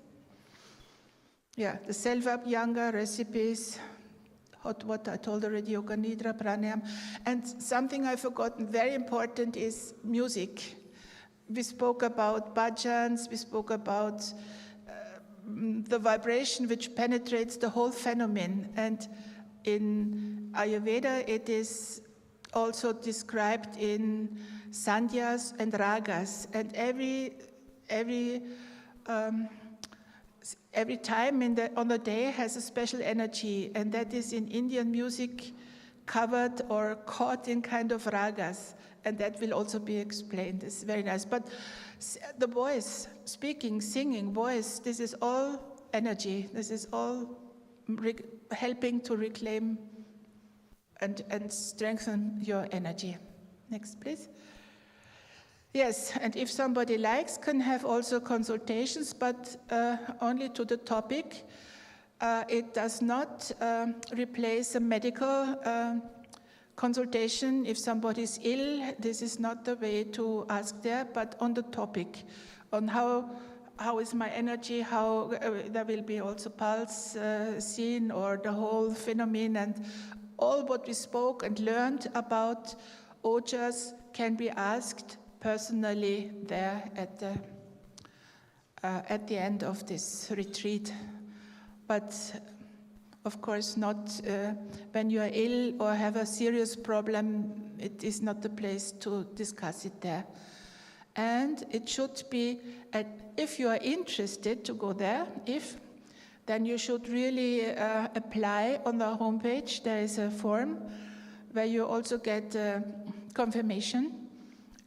Yeah, the self-abhyanga recipes, hot water, I told already, yoga nidra, pranayam. And something I've forgotten, very important, is music. We spoke about bhajans, we spoke about the vibration which penetrates the whole phenomenon. And in Ayurveda, it is also described in sandhyas and ragas. And every time on the day has a special energy, and that is in Indian music covered or caught in kind of ragas. And that will also be explained. It's very nice. But the voice, speaking, singing, voice, this is all energy. This is all helping to reclaim and strengthen your energy. Next, please. Yes, and if somebody likes, can have also consultations, but only to the topic. It does not replace a medical consultation. If somebody is ill, this is not the way to ask there, but on the topic, on how is my energy, how there will be also pulse seen, or the whole phenomenon, and all what we spoke and learned about ojas can be asked personally there at the end of this retreat. But of course, not when you are ill or have a serious problem, it is not the place to discuss it there. And it should be, if you are interested to go there, then you should really apply on the homepage. There is a form where you also get confirmation,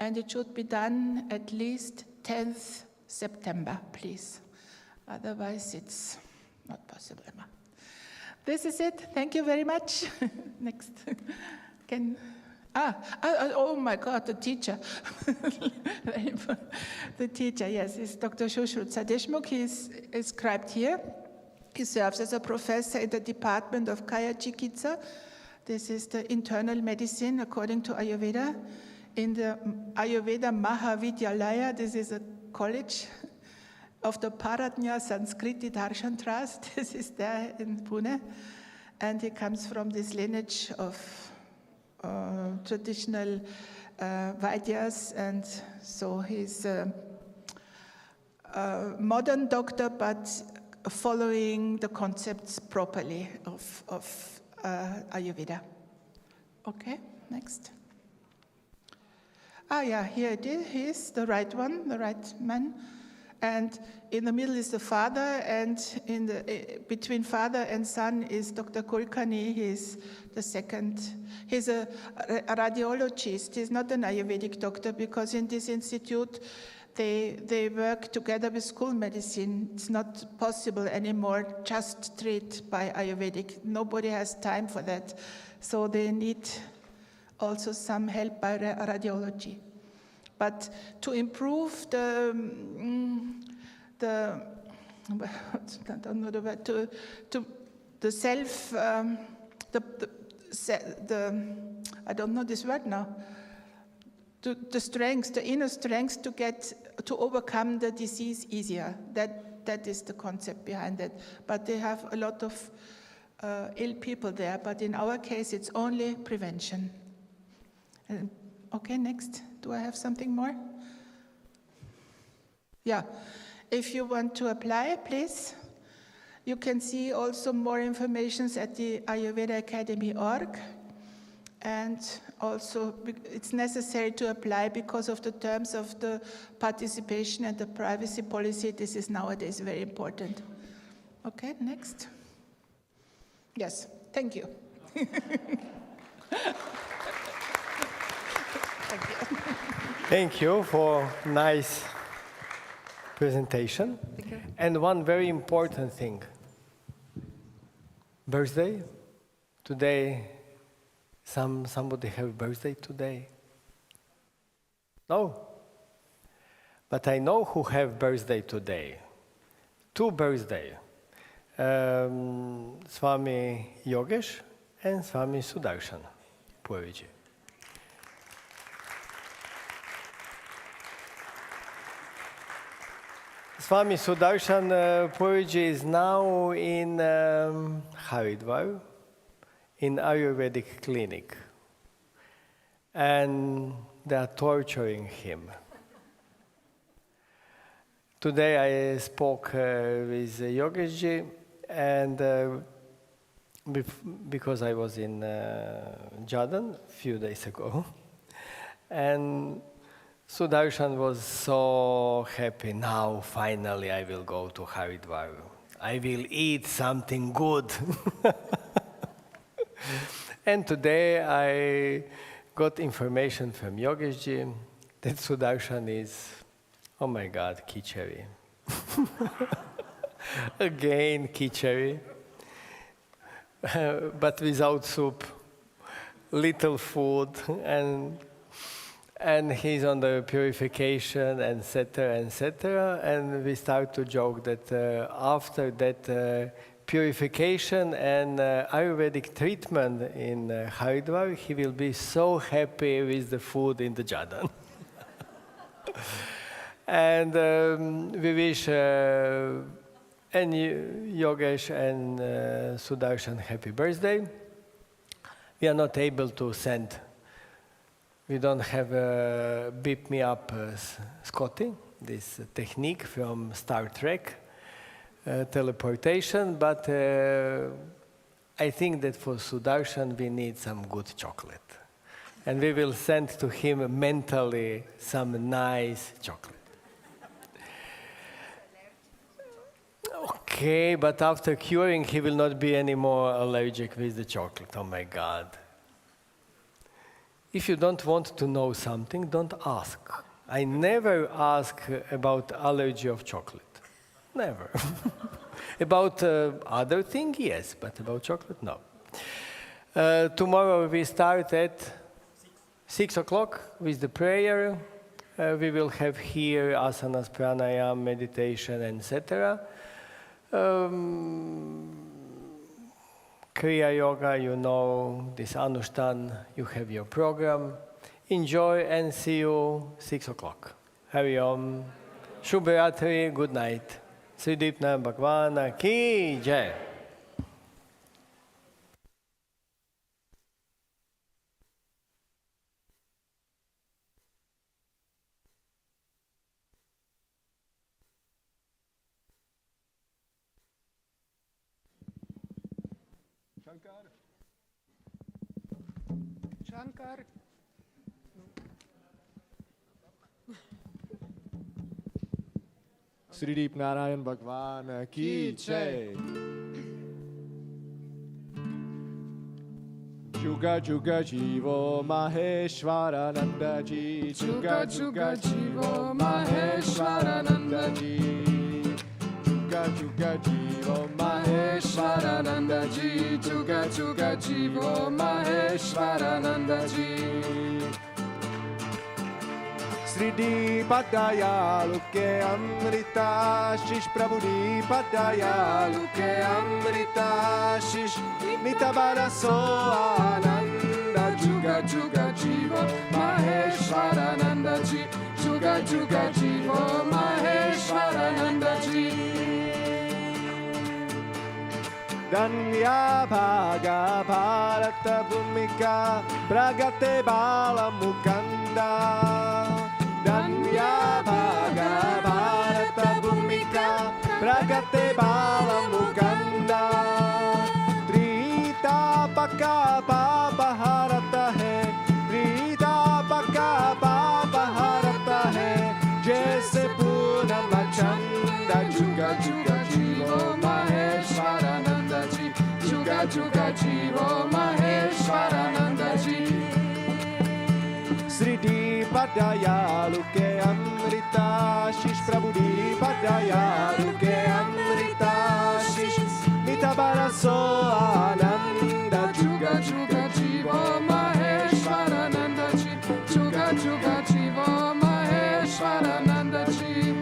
and it should be done at least 10th September, please. Otherwise, it's not possible. This is it. Thank you very much. Next. Oh my God, the teacher. The teacher, yes, is Dr. Shushruta Sadeshmukh. He is inscribed here. He serves as a professor in the Department of Kaya Chikitsa. This is the internal medicine according to Ayurveda. In the Ayurveda Mahavidyalaya, this is a college of the Paratnya Sanskriti Darshan Trust. This is there in Pune. And he comes from this lineage of traditional Vaidyas, and so he's a modern doctor, but following the concepts properly of Ayurveda. Okay, next. Yeah, here it is. He's the right one, the right man. And in the middle is the father, and between father and son is Dr. Kulkarni. He's the second. He's a radiologist. He's not an Ayurvedic doctor, because in this institute they work together with school medicine. It's not possible anymore just treat by Ayurvedic. Nobody has time for that. So they need also some help by radiology. But to improve the I don't know the word, the self, I don't know this word now. The strength, the inner strength to overcome the disease easier. That is the concept behind it. But they have a lot of ill people there. But in our case, it's only prevention. And Okay, next. Do I have something more? Yeah. If you want to apply, please. You can see also more information at the Ayurveda Academy.org. And also, it's necessary to apply because of the terms of the participation and the privacy policy. This is nowadays very important. Okay, next. Yes, thank you. Thank you. Thank you for nice presentation. And one very important thing. Birthday? Today, somebody have birthday today? No? But I know who have birthday today. 2 birthday. Swami Yogesh and Swami Sudarshan Puriji. Swami Sudarshan Puriji is now in Haridwar, in Ayurvedic clinic. And they are torturing him. Today I spoke with Yogeshji, and because I was in Jordan a few days ago, and Sudarshan was so happy. Now, finally, I will go to Haridwar. I will eat something good. And today I got information from Yogeshji that Sudarshan is, oh my God, khichdi. Again, khichdi. But without soup, little food, and he's on the purification, etc., etc. And we start to joke that after that purification and Ayurvedic treatment in Haridwar, he will be so happy with the food in the Jordan. And we wish and Yogesh and Sudarshan happy birthday. We are not able to send. We don't have a beep me up Scotty, this technique from Star Trek, teleportation, but I think that for Sudarshan we need some good chocolate. And we will send to him mentally some nice chocolate. Okay, but after curing he will not be any more allergic with the chocolate. Oh my God. If you don't want to know something, don't ask. I never ask about allergy of chocolate. Never. About other thing, yes, but about chocolate, no. Tomorrow we start at 6 o'clock with the prayer. We will have here asanas, pranayam, meditation, etc. Kriya Yoga, you know, this Anushthan, you have your program. Enjoy and see you 6 o'clock. Hari Om. Shubhratri, good night. Sri Deepna Bhagwan Ki Jai. Shankar. Sri Deep Narayan Bhagwan Ki Jai. Juga Juga Jivo Maheshwarananda Ji. Juga Juga Jivo Maheshwarananda Ji. Juga Juga Jivo Maheshwarananda Ji. Juga Juga Jivo Maheshwarananda Ji. Sri Padaya Luke Amrita Shish Prabhu Padaya Luke Amrita Shish Nitabara So Ananda Juga Juga Jiva Maheshwarananda Ji Juga Juga Jiva Maheshwarananda Ji Danya Bhaga Bharata Bhumika Pragate Bala Mukanda Danya Bhaga Bharata Bhumika Pragate Bala Mukanda Trita Paka Papa Harata Hai Trita Paka Papa Harata Hai Jaise Purnama Chanda Juga Juga Jivo Maheshwarananda Ji Juga Juga Jivo Maheshwarananda Ji Sridi Padaya Luke Amrita Shish Prabhudi Padaya Luke Amrita Shish Nitabara So Ananda Juga Juga Jivo Maheshwarananda Ji Juga Juga Jivo Maheshwarananda Ji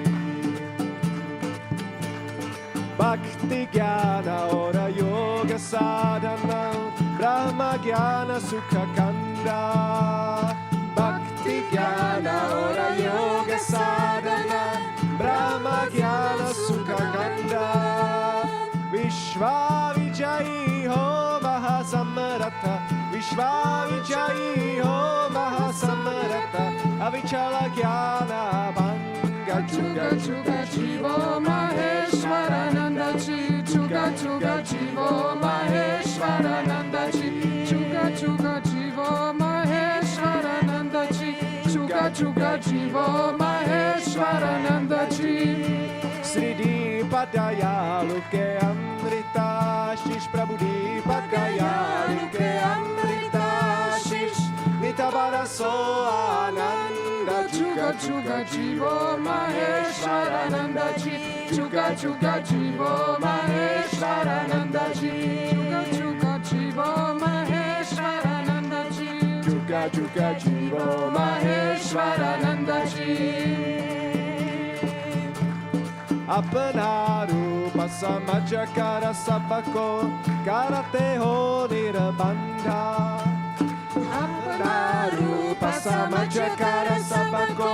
Bhakti Jnana Ora Yoga Sadhana Brahma Jnana Sukha Kanda Bhakti Jnana Ora Yoga Sadhana Brahma Jnana Sukha Kanda Vishva Vijayi Ho Mahasamrata Vishva Vijayi Ho Mahasamrata Avichala Jnana Bhanga Juga Juga Jivo Maheshwarananda Ji Juga Juga Jivo Maheshwarananda Ji Juga Juga Jivo Maheshwarananda Ji Juga Juga Jivo Maheshwarananda Ji Sridi Padaya Luke Amrita Shish Prabhudi Padaya Luke Amrita Shish Nitabara So Ananda Juga Juga Jivo Maheshwarananda Ji Juga Juga Jivo Maheshwarananda Ji Juga Juga Jivo Maheshwarananda Ji Juga Juga Jivo Maheshwarananda Ji Apna Rupa Samajakara Sabako Karate Ho Nirabandha Apna Rupa Samajakara Sabako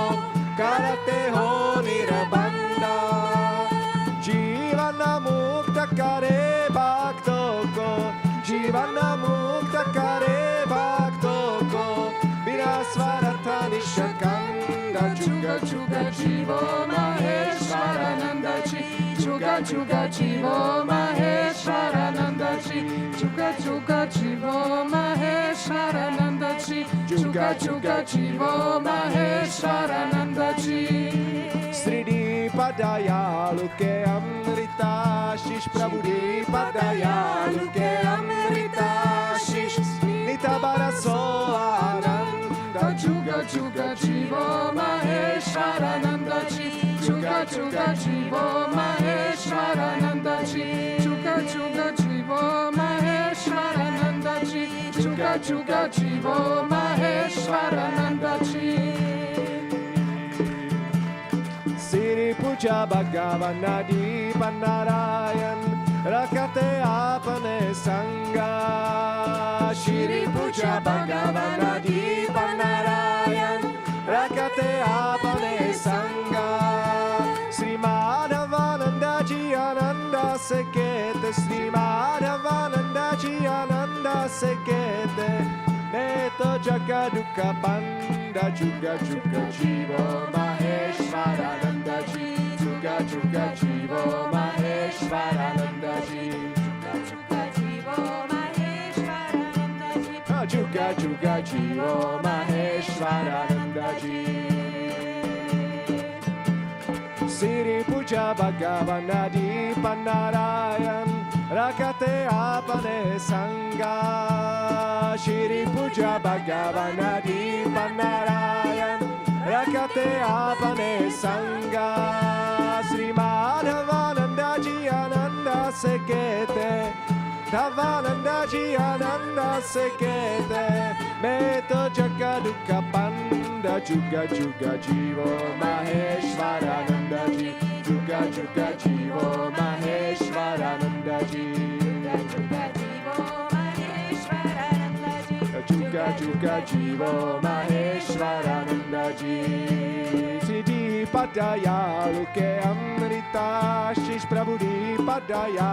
Karate Ho Nirabandha Jivana Mukta Kare Bhaktoko Jivana Mukta Kare Bhaktoko Virasvarata Nishakanda Juga Juga Jivo Maheshwarananda Ji Juga Juga Jivo Maheshwarananda Ji Juga Juga Jivo Maheshwarananda Ji Juga Juga Jivo Maheshwarananda Ji Sridi Padaya Luke Amrita Shish Prabhudi Padaya Luke Amrita Shish Nitabara So Ananda Juga Juga Jivo Maheshwarananda Ji Juga Juga Jivo Maheshwarananda Ji Juga Juga Jivo Maheshwarananda Ji Juga Juga Jivo Maheshwarananda Ji Siri Puja Bhagavan Adi Panarayan Rakate Apane Sangha Shri Puja Bhagavan Adi Panarayan Rakate Apane Sangha Sri Madhavananda Ji Ananda Sekete Sri Madhavananda Ji Ananda Sekete Neto Jagaduka Panda Juga Juga Jivo Maheshwarananda Ji Juga Juga Jivo Maheshwarananda Ji Juga Juga Jivo Maheshwarananda Ji Juga Juga Jivo Maheshwarananda Ji Siri Puja Bhagavan Adi Panarayan Rakate Apane Sangha Shri Puja Bhagavan Adi Panarayan Rakate Apane Sangha Sri Madhavananda Ji Ananda Sekete Dhavananda Ji Ananda Sekete Meto Jagaduka Panda Juga Juga Jivo Maheshwarananda Ji Juga Juga Jivo Maheshwarananda Ji Juga Juga Jivo Maheshwarananda Ji Siddhi padaya luke amrita shish prabhudi padaya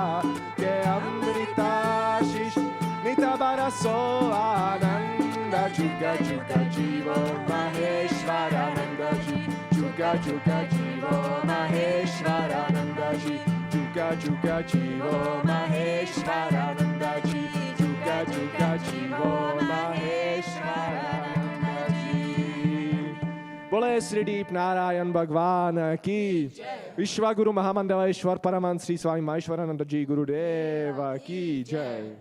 ke amrita shish nitabara so ananda juga juga jivo maheshwarananda ji juga juga jivo maheshwarananda ji juga juga jivo maheshwarananda ji juga juga jivo maheshwarananda ji. बोले Shri deep Narayan भगवान की विश्व गुरु महामंडलेश्वर परमहंस श्री स्वामी महेश्वरानंद जी गुरुदेव की जय.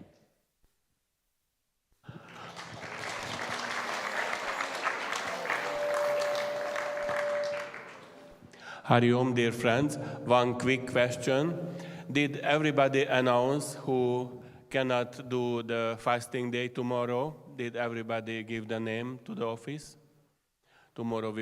Hari Om, dear friends. One quick question. Did everybody announce who cannot do the fasting day tomorrow? Did everybody give the name to the office? Tomorrow we